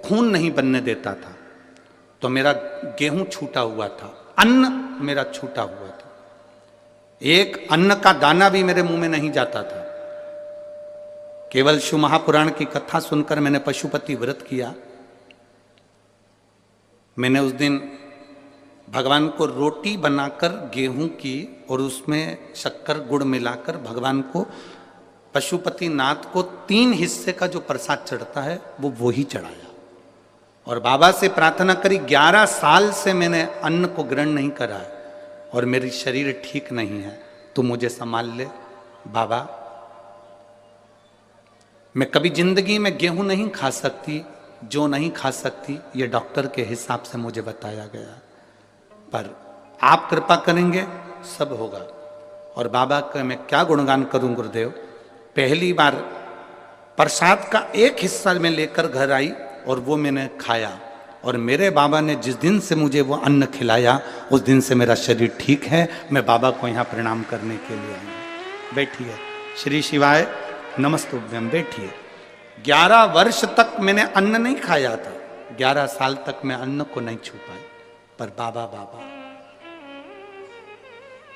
खून नहीं बनने देता था, तो मेरा गेहूं छूटा हुआ था, अन्न मेरा छूटा हुआ था, एक अन्न का दाना भी मेरे मुंह में नहीं जाता था। केवल शिव महापुराण की कथा सुनकर मैंने पशुपति व्रत किया। मैंने उस दिन भगवान को रोटी बनाकर गेहूं की और उसमें शक्कर गुड़ मिलाकर भगवान को, पशुपति नाथ को 3 हिस्से का जो प्रसाद चढ़ता है वो ही चढ़ाया और बाबा से प्रार्थना करी। 11 साल से मैंने अन्न को ग्रहण नहीं करा है और मेरी शरीर ठीक नहीं है, तू मुझे संभाल ले बाबा। मैं कभी जिंदगी में गेहूं नहीं खा सकती, जो नहीं खा सकती ये डॉक्टर के हिसाब से मुझे बताया गया, पर आप कृपा करेंगे सब होगा। और बाबा का मैं क्या गुणगान करूं गुरुदेव। पहली बार प्रसाद का एक हिस्सा मैं लेकर घर आई और वो मैंने खाया, और मेरे बाबा ने जिस दिन से मुझे वो अन्न खिलाया उस दिन से मेरा शरीर ठीक है। मैं बाबा को यहाँ प्रणाम करने के लिए आई। बैठिए, श्री शिवाय नमस्तुभ्यं, बैठिए। 11 वर्ष तक मैंने अन्न नहीं खाया था, 11 साल तक मैं अन्न को नहीं छू पाई, पर बाबा बाबा,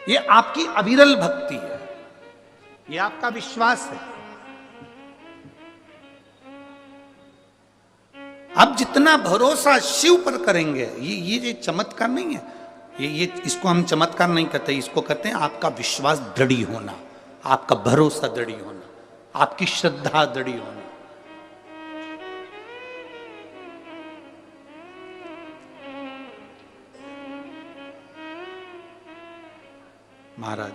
ये आपकी अविरल भक्ति है, ये आपका विश्वास है। आप जितना भरोसा शिव पर करेंगे, ये चमत्कार नहीं है, ये इसको हम चमत्कार नहीं कहते, इसको कहते हैं आपका विश्वास दृढ़ होना, आपका भरोसा दृढ़ होना, आपकी श्रद्धा दृढ़ होना। महाराज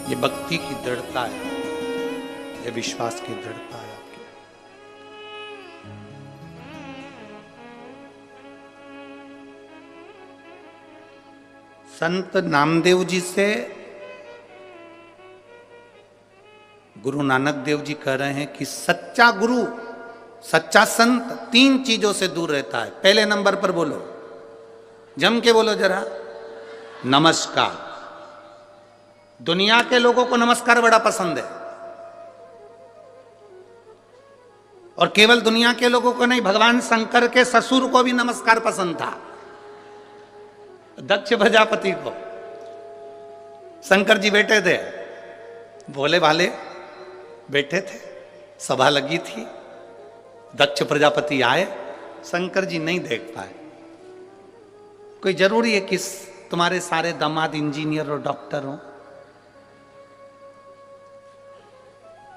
ये भक्ति की दृढ़ता है, ये विश्वास की दृढ़ता है आपकी। संत नामदेव जी से गुरु नानक देव जी कह रहे हैं कि सच्चा गुरु, सच्चा संत 3 चीजों से दूर रहता है। पहले नंबर पर बोलो, जम के बोलो जरा, नमस्कार। दुनिया के लोगों को नमस्कार बड़ा पसंद है, और केवल दुनिया के लोगों को नहीं, भगवान शंकर के ससुर को भी नमस्कार पसंद था। दक्ष प्रजापति को शंकर जी बैठे थे, भोले भाले बैठे थे, सभा लगी थी, दक्ष प्रजापति आए, शंकर जी नहीं देख पाए। कोई जरूरी है कि तुम्हारे सारे दामाद इंजीनियर और डॉक्टर हो?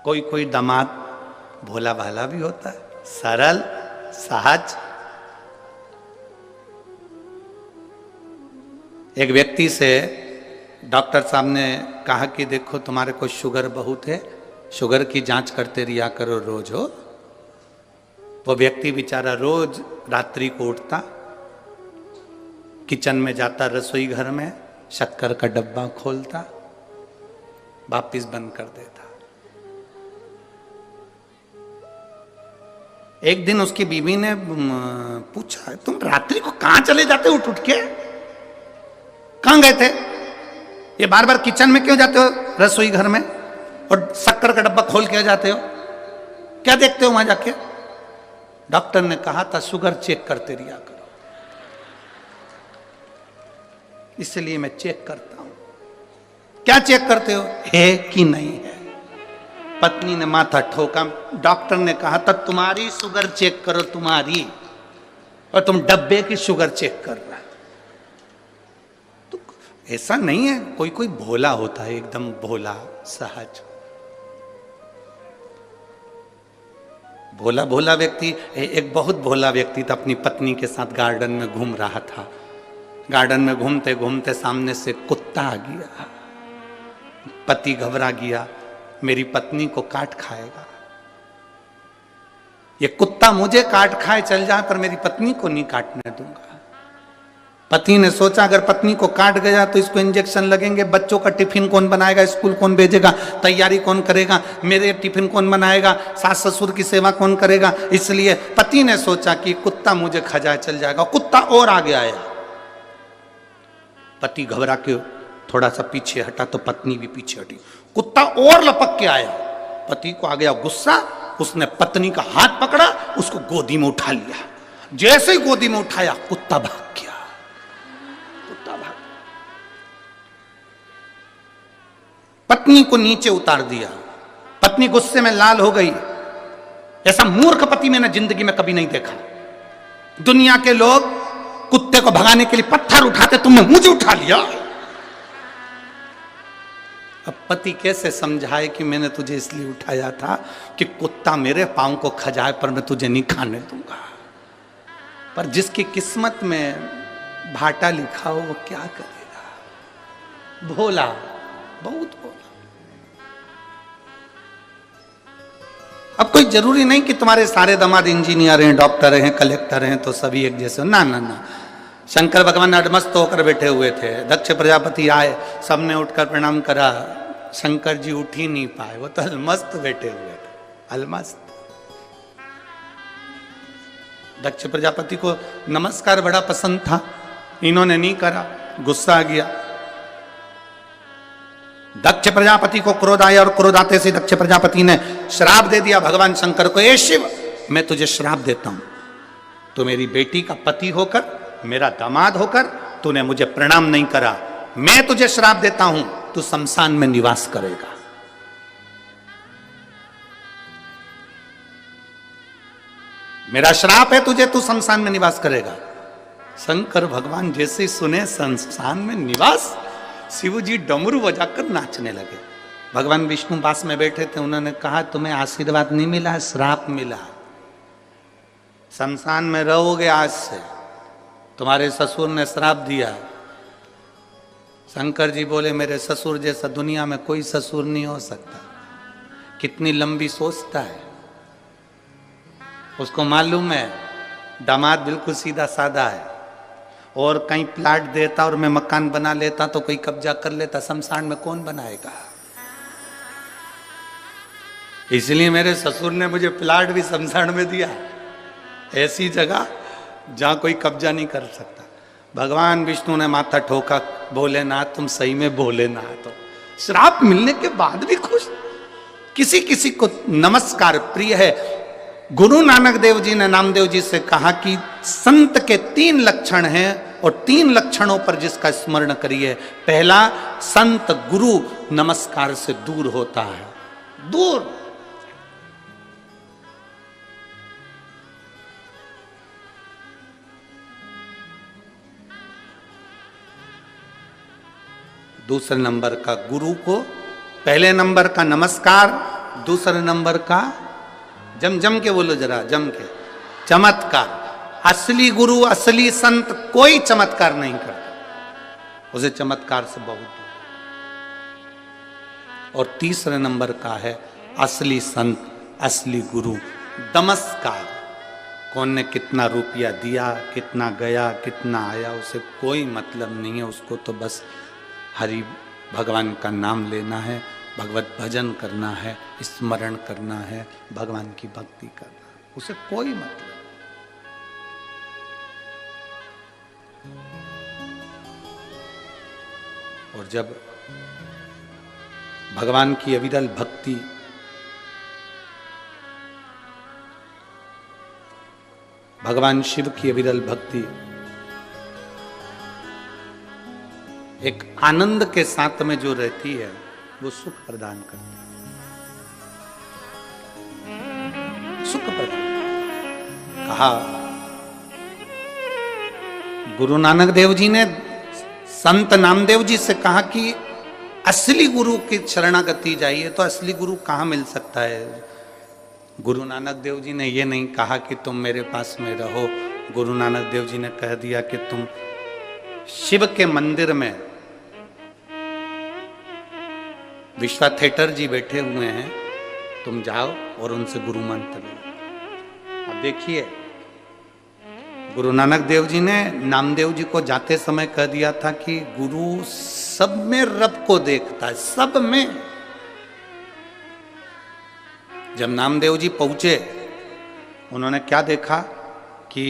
कोई कोई दामाद भोला भाला भी होता है, सरल सहज। एक व्यक्ति से डॉक्टर साहब ने कहा कि देखो तुम्हारे को शुगर बहुत है, शुगर की जांच करते रिया करो रोज हो। वो व्यक्ति बेचारा रोज रात्रि को उठता, किचन में जाता, रसोई घर में शक्कर का डब्बा खोलता, वापिस बंद कर देता। एक दिन उसकी बीवी ने पूछा, तुम रात्रि को कहां चले जाते हो उठ उठ के? कहां गए थे? ये बार बार किचन में क्यों जाते हो, रसोई घर में, और शक्कर का डब्बा खोल के जाते हो? क्या देखते हो वहां जाके? डॉक्टर ने कहा था शुगर चेक करते रिया करो, इसलिए मैं चेक करता हूं। क्या चेक करते हो? है कि नहीं है? पत्नी ने माथा ठोका। डॉक्टर ने कहा था तुम्हारी शुगर चेक करो, तुम्हारी, और तुम डब्बे की शुगर चेक कर रहा है। तो ऐसा नहीं है, कोई कोई भोला होता है, एकदम भोला सहज भोला भोला व्यक्ति। एक बहुत भोला व्यक्ति था, अपनी पत्नी के साथ गार्डन में घूम रहा था। गार्डन में घूमते घूमते सामने से कुत्ता आ गया। पति घबरा गया, मेरी पत्नी को काट खाएगा, ये कुत्ता मुझे काट खाए चल जाए पर मेरी पत्नी को नहीं काटने दूंगा। पति ने सोचा अगर पत्नी को काट गया तो इसको इंजेक्शन लगेंगे, बच्चों का टिफिन कौन बनाएगा, स्कूल कौन भेजेगा, तैयारी कौन करेगा, मेरे टिफिन कौन बनाएगा, सास ससुर की सेवा कौन करेगा। इसलिए पति ने सोचा कि कुत्ता मुझे खा जाए चल जाएगा। कुत्ता और आगे आया, पति घबरा के थोड़ा सा पीछे हटा तो पत्नी भी पीछे हटी। कुत्ता और लपक के आया, पति को आ गया गुस्सा, उसने पत्नी का हाथ पकड़ा, उसको गोदी में उठा लिया। जैसे ही गोदी में उठाया कुत्ता भाग गया। कुत्ता भाग, पत्नी को नीचे उतार दिया। पत्नी गुस्से में लाल हो गई। ऐसा मूर्ख पति मैंने जिंदगी में कभी नहीं देखा। दुनिया के लोग कुत्ते को भगाने के लिए पत्थर उठाते, तुमने मुझे उठा लिया। अब पति कैसे समझाए कि मैंने तुझे इसलिए उठाया था कि कुत्ता मेरे पांव को खा जाए पर मैं तुझे नहीं खाने दूंगा। पर जिसकी किस्मत में भाटा लिखा हो वो क्या करेगा? भोला, बहुत भोला। अब कोई जरूरी नहीं कि तुम्हारे सारे दामाद इंजीनियर हैं, डॉक्टर हैं, कलेक्टर हैं तो सभी एक जैसे। ना ना ना, शंकर भगवान अडमस्त होकर बैठे हुए थे। दक्ष प्रजापति आए, सबने उठकर प्रणाम करा। शंकर जी उठ ही नहीं पाए, वो तो अलमस्त बैठे हुए थे, अलमस्त। दक्ष प्रजापति को नमस्कार बड़ा पसंद था, इन्होंने नहीं करा, गुस्सा आ गया। दक्ष प्रजापति को क्रोध आया और क्रोध आते से दक्ष प्रजापति ने श्राप दे दिया भगवान शंकर को। ए शिव, मैं तुझे श्राप देता हूं, तो मेरी बेटी का पति होकर, मेरा दामाद होकर तूने मुझे प्रणाम नहीं करा, मैं तुझे श्राप देता हूं, तू शमशान में निवास करेगा। मेरा श्राप है तुझे, तू शमशान में निवास करेगा। शंकर भगवान जैसे ही सुने शमशान में निवास, शिव जी डमरू बजाकर नाचने लगे। भगवान विष्णु पास में बैठे थे, उन्होंने कहा तुम्हें आशीर्वाद नहीं मिला, श्राप मिला। शमशान में रहोगे आज से, तुम्हारे ससुर ने श्राप दिया। शंकर जी बोले मेरे ससुर जैसा दुनिया में कोई ससुर नहीं हो सकता। कितनी लंबी सोचता है, उसको मालूम है दामाद बिल्कुल सीधा साधा है, और कहीं प्लाट देता और मैं मकान बना लेता तो कोई कब्जा कर लेता, शमशान में कौन बनाएगा? इसलिए मेरे ससुर ने मुझे प्लाट भी शमशान में दिया, ऐसी जगह जहां कोई कब्जा नहीं कर सकता। भगवान विष्णु ने माथा ठोका, भोलेनाथ तुम सही में भोलेनाथ हो। श्राप मिलने के बाद भी खुश। किसी किसी को नमस्कार प्रिय है। गुरु नानक देव जी ने नामदेव जी से कहा कि संत के 3 लक्षण हैं और 3 लक्षणों पर जिसका स्मरण करिए। पहला, संत गुरु नमस्कार से दूर होता है, दूर। दूसरे नंबर का गुरु को, पहले नंबर का नमस्कार, दूसरे नंबर का जम जम के बोलो जरा, जम के, चमत्कार। असली गुरु असली संत कोई चमत्कार नहीं करता, उसे चमत्कार से बहुत दूर। और तीसरे नंबर का है असली संत असली गुरु नमस्कार। कौन ने कितना रुपया दिया, कितना गया, कितना आया, उसे कोई मतलब नहीं है। उसको तो बस हरि भगवान का नाम लेना है, भगवत भजन करना है, स्मरण करना है, भगवान की भक्ति करना है, उसे कोई मतलब। और जब भगवान की अविरल भक्ति, भगवान शिव की अविरल भक्ति एक आनंद के साथ में जो रहती है, वो सुख प्रदान करती है, सुख प्रदान। कहा गुरु नानक देव जी ने संत नामदेव जी से कहा कि असली गुरु की शरणागति जाइए। तो असली गुरु कहाँ मिल सकता है? गुरु नानक देव जी ने ये नहीं कहा कि तुम मेरे पास में रहो। गुरु नानक देव जी ने कह दिया कि तुम शिव के मंदिर में, विश्वा थिएटर जी बैठे हुए हैं, तुम जाओ और उनसे गुरु मंत्र लो। अब देखिए, गुरु नानक देव जी ने नामदेव जी को जाते समय कह दिया था कि गुरु सब में रब को देखता है, सब में। जब नामदेव जी पहुंचे, उन्होंने क्या देखा कि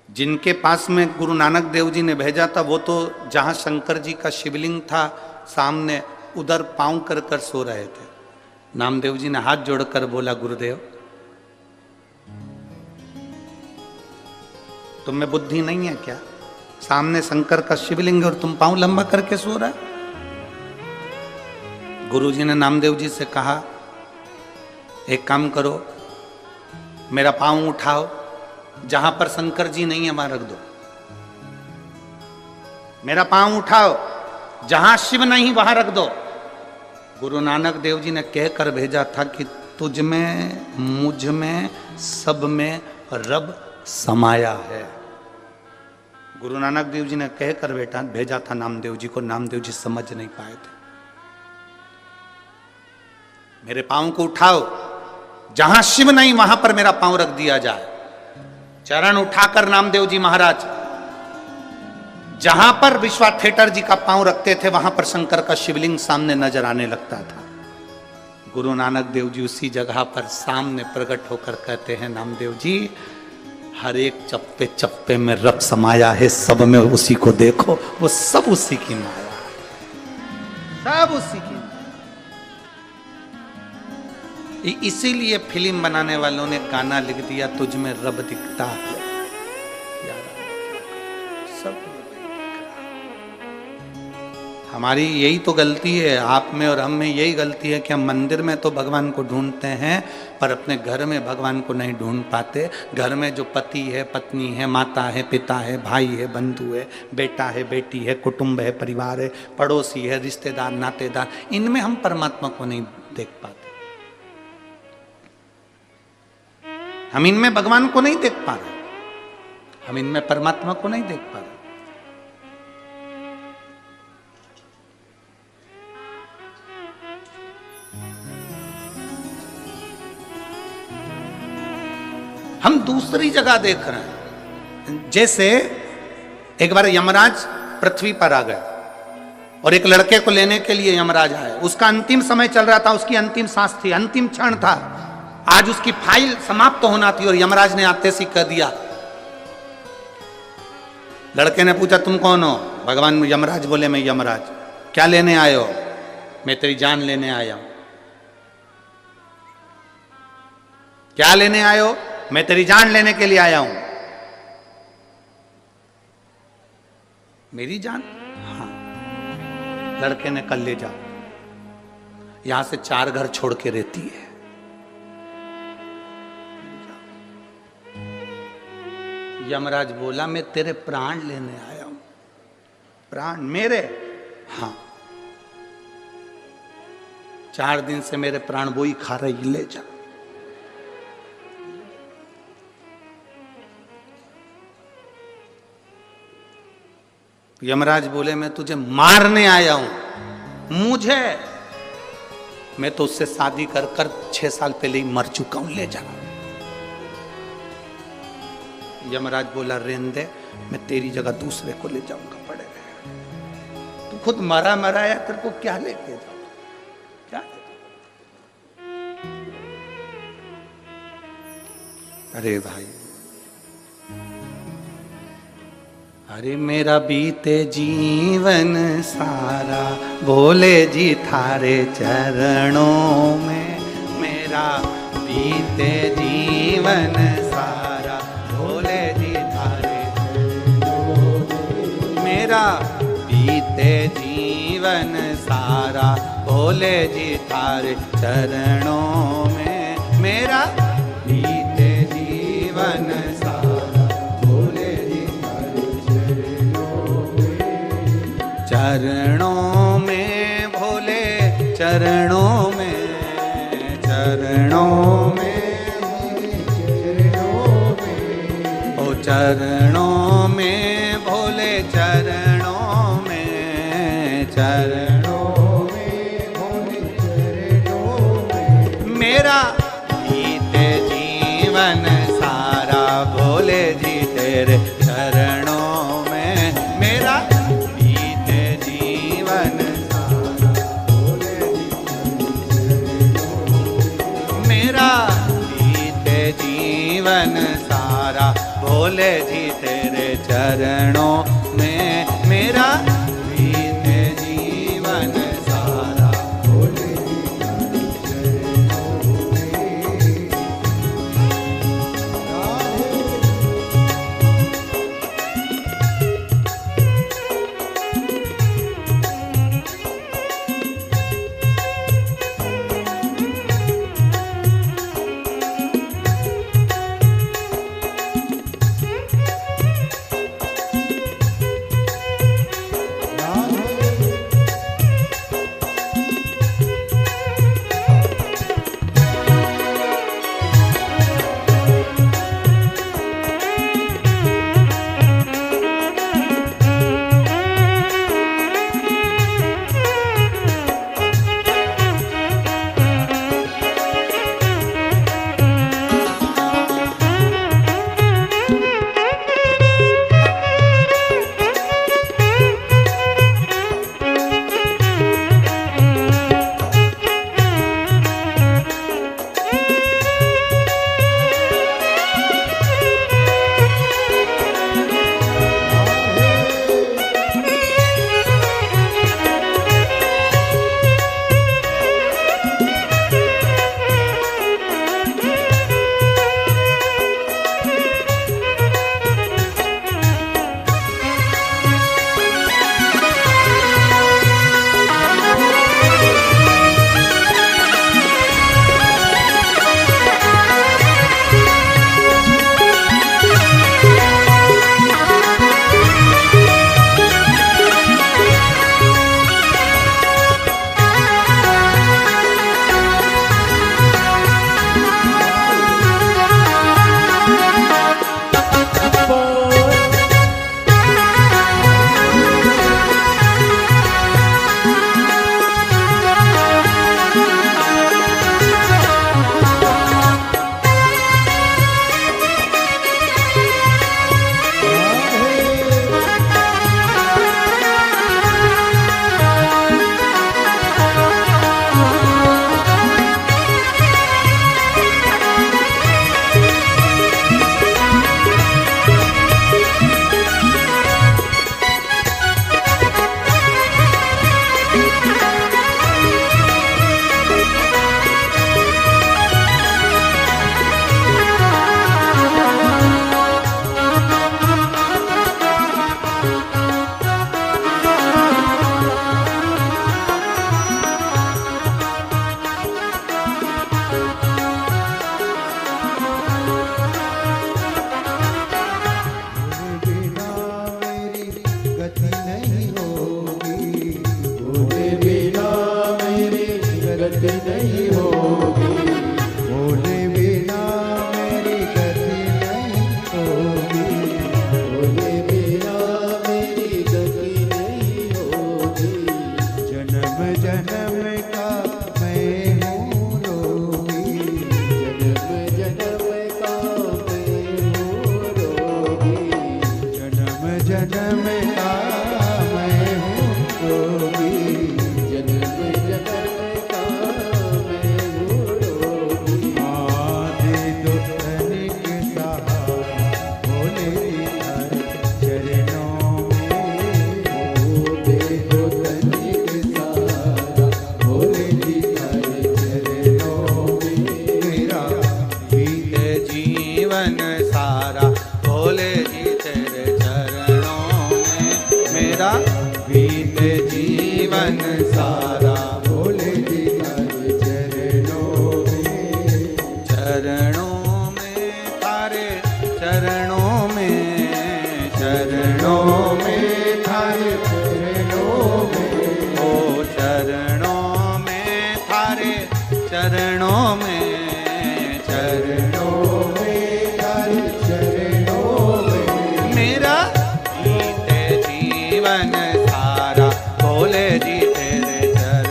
जिनके पास में गुरु नानक देव जी ने भेजा था, वो तो जहां शंकर जी का शिवलिंग था सामने, उधर पांव कर कर सो रहे थे। नामदेव जी ने हाथ जोड़कर बोला, गुरुदेव तुम में बुद्धि नहीं है क्या? सामने शंकर का शिवलिंग और तुम पांव लंबा करके सो रहा है। गुरु जी ने नामदेव जी से कहा, एक काम करो, मेरा पांव उठाओ, जहां पर शंकर जी नहीं है वहां रख दो। मेरा पांव उठाओ, जहां शिव नहीं वहां रख दो। गुरु नानक देव जी ने कहकर भेजा था कि तुझ में, मुझ में, सब में रब समाया है। गुरु नानक देव जी ने कहकर बेटा भेजा था नामदेव जी को। नामदेव जी समझ नहीं पाए थे। मेरे पांव को उठाओ, जहां शिव नहीं वहां पर मेरा पांव रख दिया जाए। चरण उठाकर नामदेव जी महाराज जहां पर विश्वा थिएटर जी का पांव रखते थे, वहां पर शंकर का शिवलिंग सामने नजर आने लगता था। गुरु नानक देव जी उसी जगह पर सामने प्रकट होकर कहते हैं, नामदेव जी हर एक चप्पे चप्पे में रब समाया है, सब में उसी को देखो, वो सब उसी की माया है, सब उसी की। इसीलिए फिल्म बनाने वालों ने गाना लिख दिया, तुझ में रब दिखता है। सब हमारी यही तो गलती है, आप में और हम में यही गलती है कि हम मंदिर में तो भगवान को ढूंढते हैं, पर अपने घर में भगवान को नहीं ढूंढ पाते। घर में जो पति है, पत्नी है, माता है, पिता है, भाई है, बंधु है, बेटा है, बेटी है, कुटुंब है, परिवार है, पड़ोसी है, रिश्तेदार, नातेदार, इनमें हम परमात्मा को नहीं देख पाते। हम इनमें भगवान को नहीं देख पा रहे, हम इनमें परमात्मा को नहीं देख पा रहे। हम दूसरी जगह देख रहे हैं। जैसे एक बार यमराज पृथ्वी पर आ गए और एक लड़के को लेने के लिए यमराज आए। उसका अंतिम समय चल रहा था, उसकी अंतिम सांस थी, अंतिम क्षण था, आज उसकी फाइल समाप्त होना थी और यमराज ने आते सी कह दिया। लड़के ने पूछा तुम कौन हो? भगवान यमराज बोले मैं यमराज। क्या लेने आए हो? मैं तेरी जान लेने आया हूं। क्या लेने आए हो? मैं तेरी जान लेने के लिए आया हूं। मेरी जान? हाँ। लड़के ने कल ले जाओ, यहां से 4 घर छोड़ के रहती है। यमराज बोला मैं तेरे प्राण लेने आया हूं। प्राण मेरे? हाँ। 4 दिन से मेरे प्राण वही खा रही, ले जा। यमराज बोले मैं तुझे मारने आया हूं। मुझे? मैं तो उससे शादी कर कर 6 साल पहले ही मर चुका हूं, ले जा। यमराज बोला रेन दे, मैं तेरी जगह दूसरे को ले जाऊंगा, पड़े रहे। तू खुद मरा मराया, तेरे को क्या लेके जाऊं? क्या? अरे भाई, अरे मेरा बीते जीवन सारा भोले जी थारे चरणों में। मेरा बीते जीवन सारा भोले जी थारे चरणों में। मेरा बीते जीवन सारा भोले जी थारे चरणों में। मेरा बीते जीवन सारा भोले जी थारे चरणों में। भोले चरणों में, चरणों में, ओ चरणों में, भोले चरणों में, चरणों में, भोले चरणों में। मेरा बीते जीवन सारा भोले जी तेरे चरणों में। मेरा बीते जीवन सारा भोले जी मेरा बीते जीवन सारा भोले जी तेरे चरणों में। मेरा बीते जीवन सारा भोले जी चरणों में। जन्म का मैं हूँ रोगी, जन्म जन्म का मैं हूँ रोगी। आदि जो तनिक सहारा भोले जी चरणों में, दे दो तनिक सहारा भोले जी चरणों में। मेरा बीते जीवन सारा भोले जी तेरे चरणों में, मेरा बीते जीवन सारा भोले जी चरणों में, चरणों में थारे चरणों में, चरणों में थारे चरणों में, ओ चरणों में थारे चरणों में, चरणों में तारे चरणों में। मेरा बीते जीवन सारा भोले जी तेरे चरणों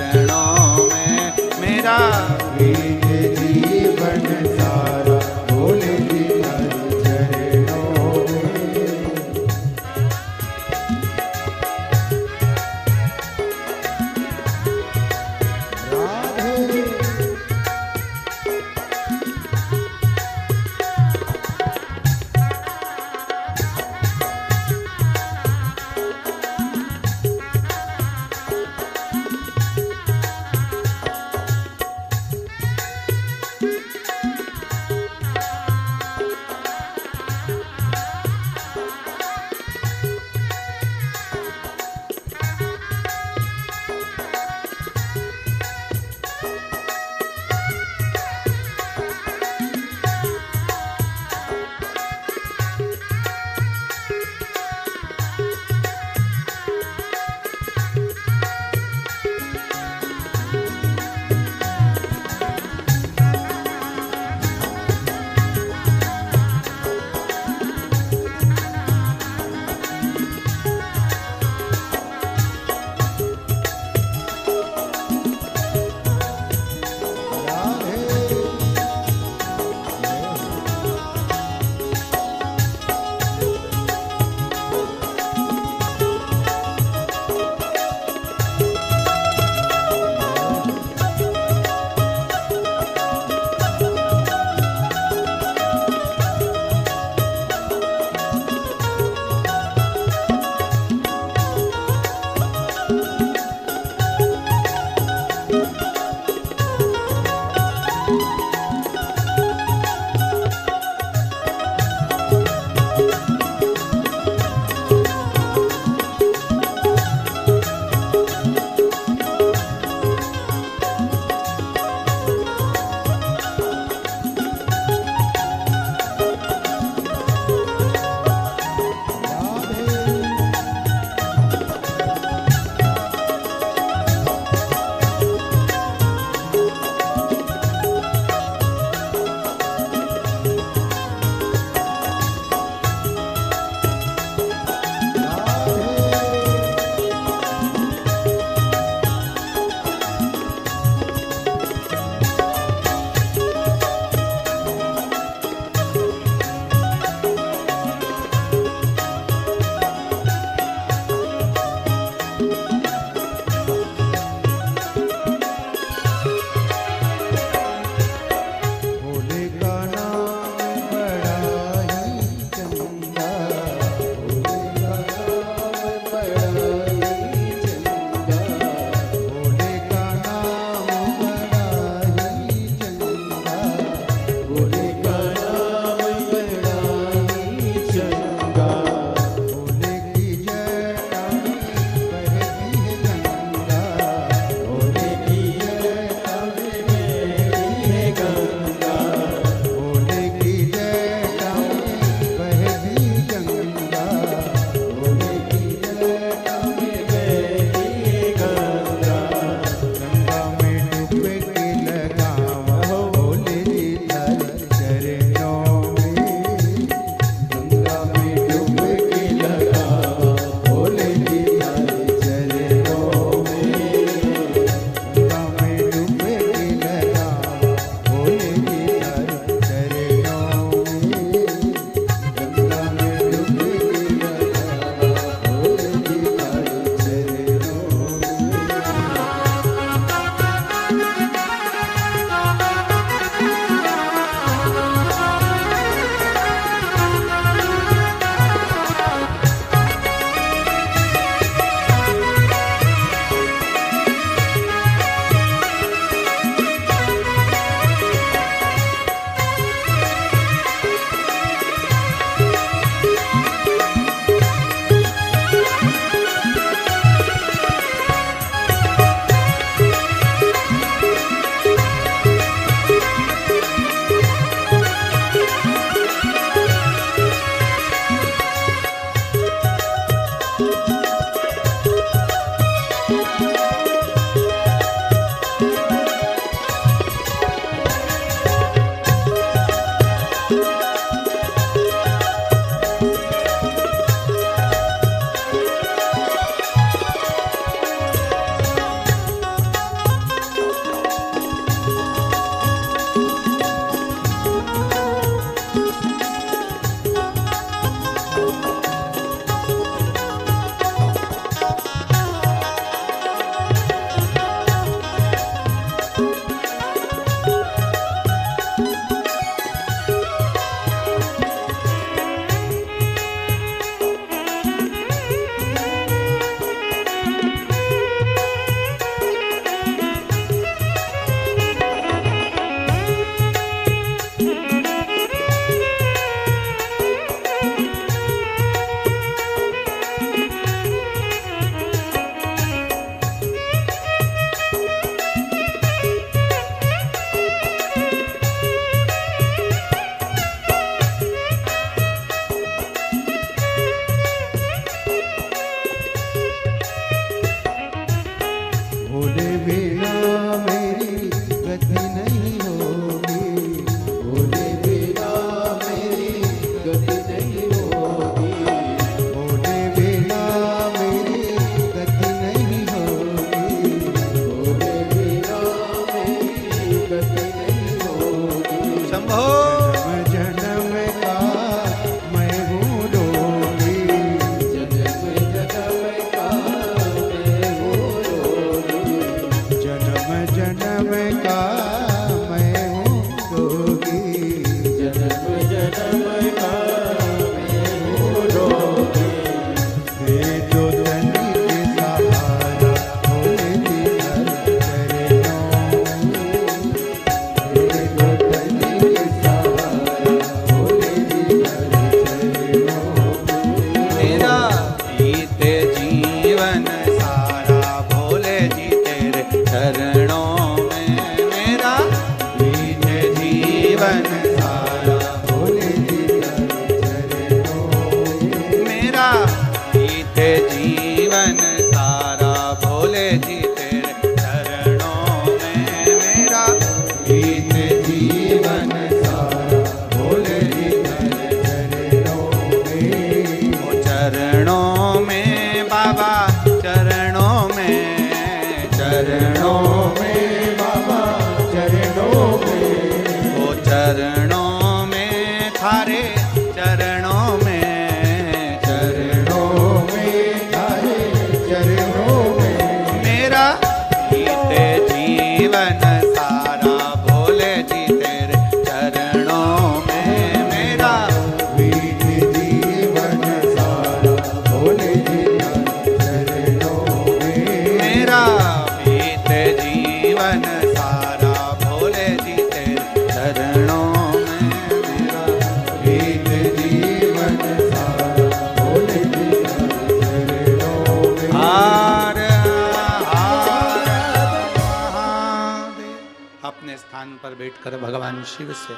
पर बैठकर भगवान शिव से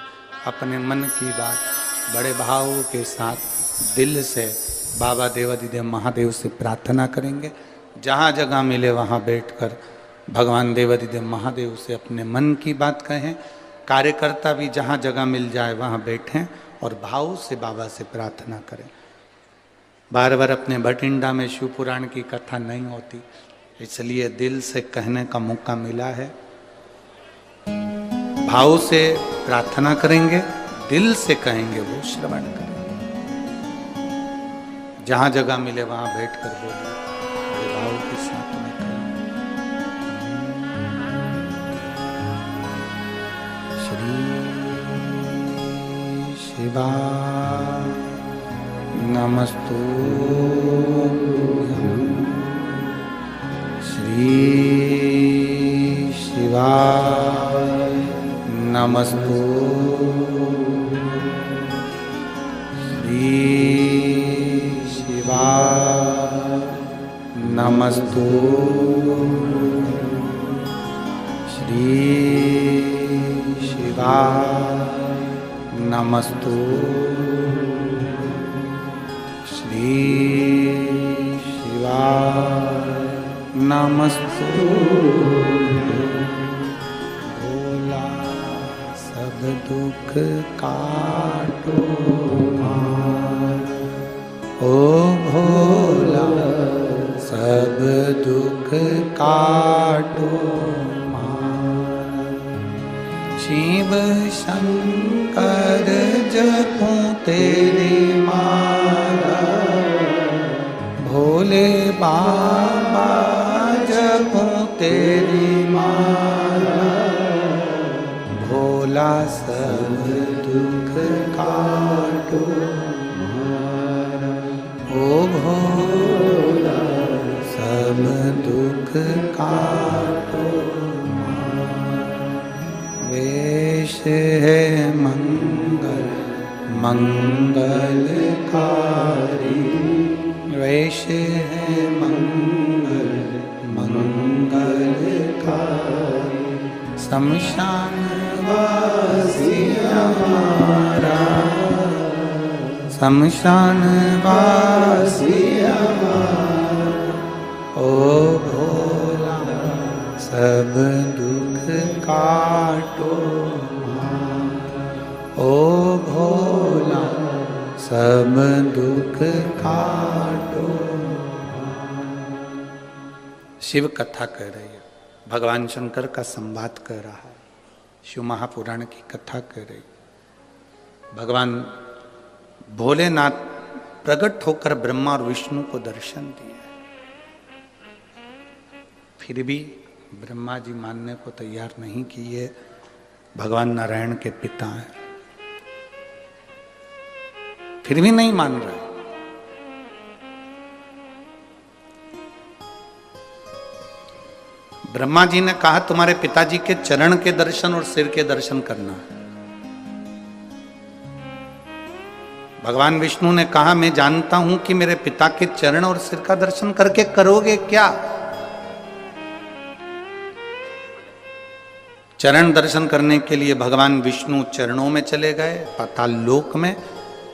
अपने मन की बात बड़े भाव के साथ दिल से बाबा देवाधिदेव महादेव से प्रार्थना करेंगे। जहाँ जगह मिले वहाँ बैठकर भगवान देवाधिदेव महादेव से अपने मन की बात कहें। कार्यकर्ता भी जहाँ जगह मिल जाए वहाँ बैठें और भाव से बाबा से प्रार्थना करें। बार बार अपने भटिंडा में शिव पुराण की कथा नहीं होती, इसलिए दिल से कहने का मौका मिला है। भाव से प्रार्थना करेंगे, दिल से कहेंगे, वो श्रवण करेंगे। जहां जगह मिले वहां बैठकर बोलिए, बड़े भाव के साथ में कहें। श्री शिवा नमस्तुभ्यं। श्री शिवाय नमस्तुभ्यं। श्री शिवाय नमस्तुभ्यं। श्री शिवाय नमस्तुभ्यं। श्री शिवाय नमस्तुभ्यं। भोला सब दुख काटो मार, ओ भोला सब दुख काटो मार। शिव शंकर जपूं तेरी माला, भोले बाबा जपूं तेरी माला। भोला सब दुख काटो मारा, ओ भोला सब दुख काटो मारा। वेश है मंगल मंगलकारी, वेश है मंगल मंगलकारी। शमशान वासी हमारा, शमशान वासी हमारा। ओ भोला सब दुख काटो मारा, ओ भोला सब दुख काटो। शिव कथा कह रही है, भगवान शंकर का संवाद कर रहा है, शिव महापुराण की कथा कर रही। भगवान भोलेनाथ प्रकट होकर ब्रह्मा और विष्णु को दर्शन दिए, फिर भी ब्रह्मा जी मानने को तैयार नहीं किए भगवान नारायण के पिता हैं, फिर भी नहीं मान रहे। ब्रह्मा जी ने कहा तुम्हारे पिताजी के चरण के दर्शन और सिर के दर्शन करना है। भगवान विष्णु ने कहा मैं जानता हूं कि मेरे पिता के चरण और सिर का दर्शन करके करोगे क्या। चरण दर्शन करने के लिए भगवान विष्णु चरणों में चले गए पाताल लोक में।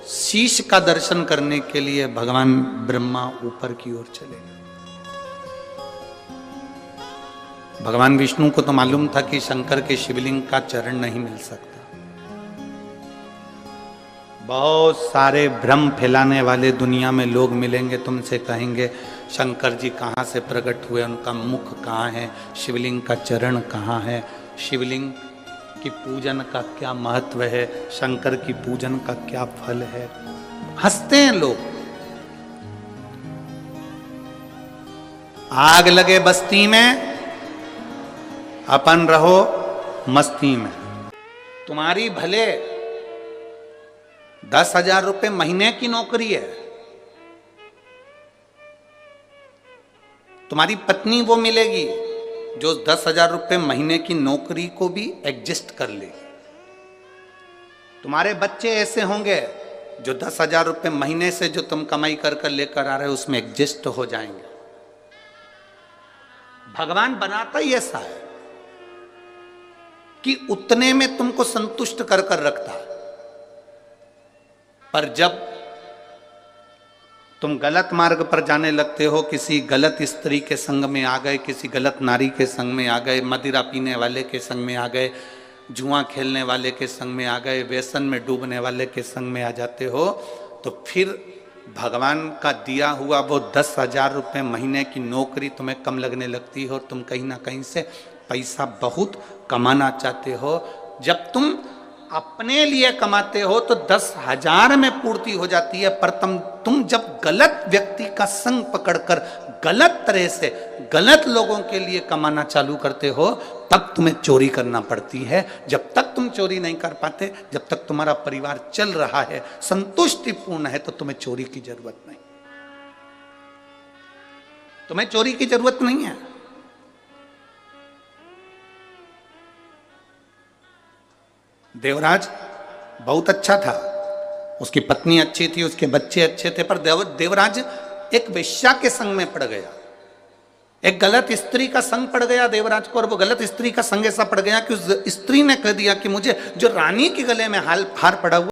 शीश का दर्शन करने के लिए भगवान ब्रह्मा ऊपर की ओर चले गए। भगवान विष्णु को तो मालूम था कि शंकर के शिवलिंग का चरण नहीं मिल सकता। बहुत सारे भ्रम फैलाने वाले दुनिया में लोग मिलेंगे, तुमसे कहेंगे शंकर जी कहाँ से प्रकट हुए, उनका मुख कहाँ है, शिवलिंग का चरण कहाँ है, शिवलिंग की पूजन का क्या महत्व है, शंकर की पूजन का क्या फल है। हंसते हैं लोग। आग लगे बस्ती में, अपन रहो मस्ती में। तुम्हारी भले 10,000 रुपए महीने की नौकरी है, तुम्हारी पत्नी वो मिलेगी जो 10,000 रुपए महीने की नौकरी को भी एडजस्ट कर लेगी। तुम्हारे बच्चे ऐसे होंगे जो 10,000 रुपए महीने से जो तुम कमाई कर कर लेकर आ रहे हो उसमें एडजस्ट हो जाएंगे। भगवान बनाता ही ऐसा है। कि उतने में तुमको संतुष्ट कर कर रखता है। पर जब तुम गलत मार्ग पर जाने लगते हो, किसी गलत स्त्री के संग में आ गए, किसी गलत नारी के संग में आ गए, मदिरा पीने वाले के संग में आ गए, जुआ खेलने वाले के संग में आ गए, व्यसन में डूबने वाले के संग में आ जाते हो, तो फिर भगवान का दिया हुआ वो 10,000 रुपये महीने की नौकरी तुम्हें कम लगने लगती है और तुम कहीं ना कहीं से पैसा बहुत कमाना चाहते हो। जब तुम अपने लिए कमाते हो तो 10,000 में पूर्ति हो जाती है, पर तुम जब गलत व्यक्ति का संग पकड़कर गलत तरह से गलत लोगों के लिए कमाना चालू करते हो, तब तुम्हें चोरी करना पड़ती है। जब तक तुम चोरी नहीं कर पाते, जब तक तुम्हारा परिवार चल रहा है, संतुष्टिपूर्ण है, तो तुम्हें चोरी की जरूरत नहीं। तुम्हें चोरी की जरूरत नहीं है। देवराज बहुत अच्छा था, उसकी पत्नी अच्छी थी, उसके बच्चे अच्छे थे, पर देवराज एक वेश्या के संग में पड़ गया, एक गलत स्त्री का संग पड़ गया देवराज को। और वो गलत स्त्री का संग ऐसा पड़ गया कि उस स्त्री ने कह दिया कि मुझे जो रानी के गले में हार पड़ा हुआ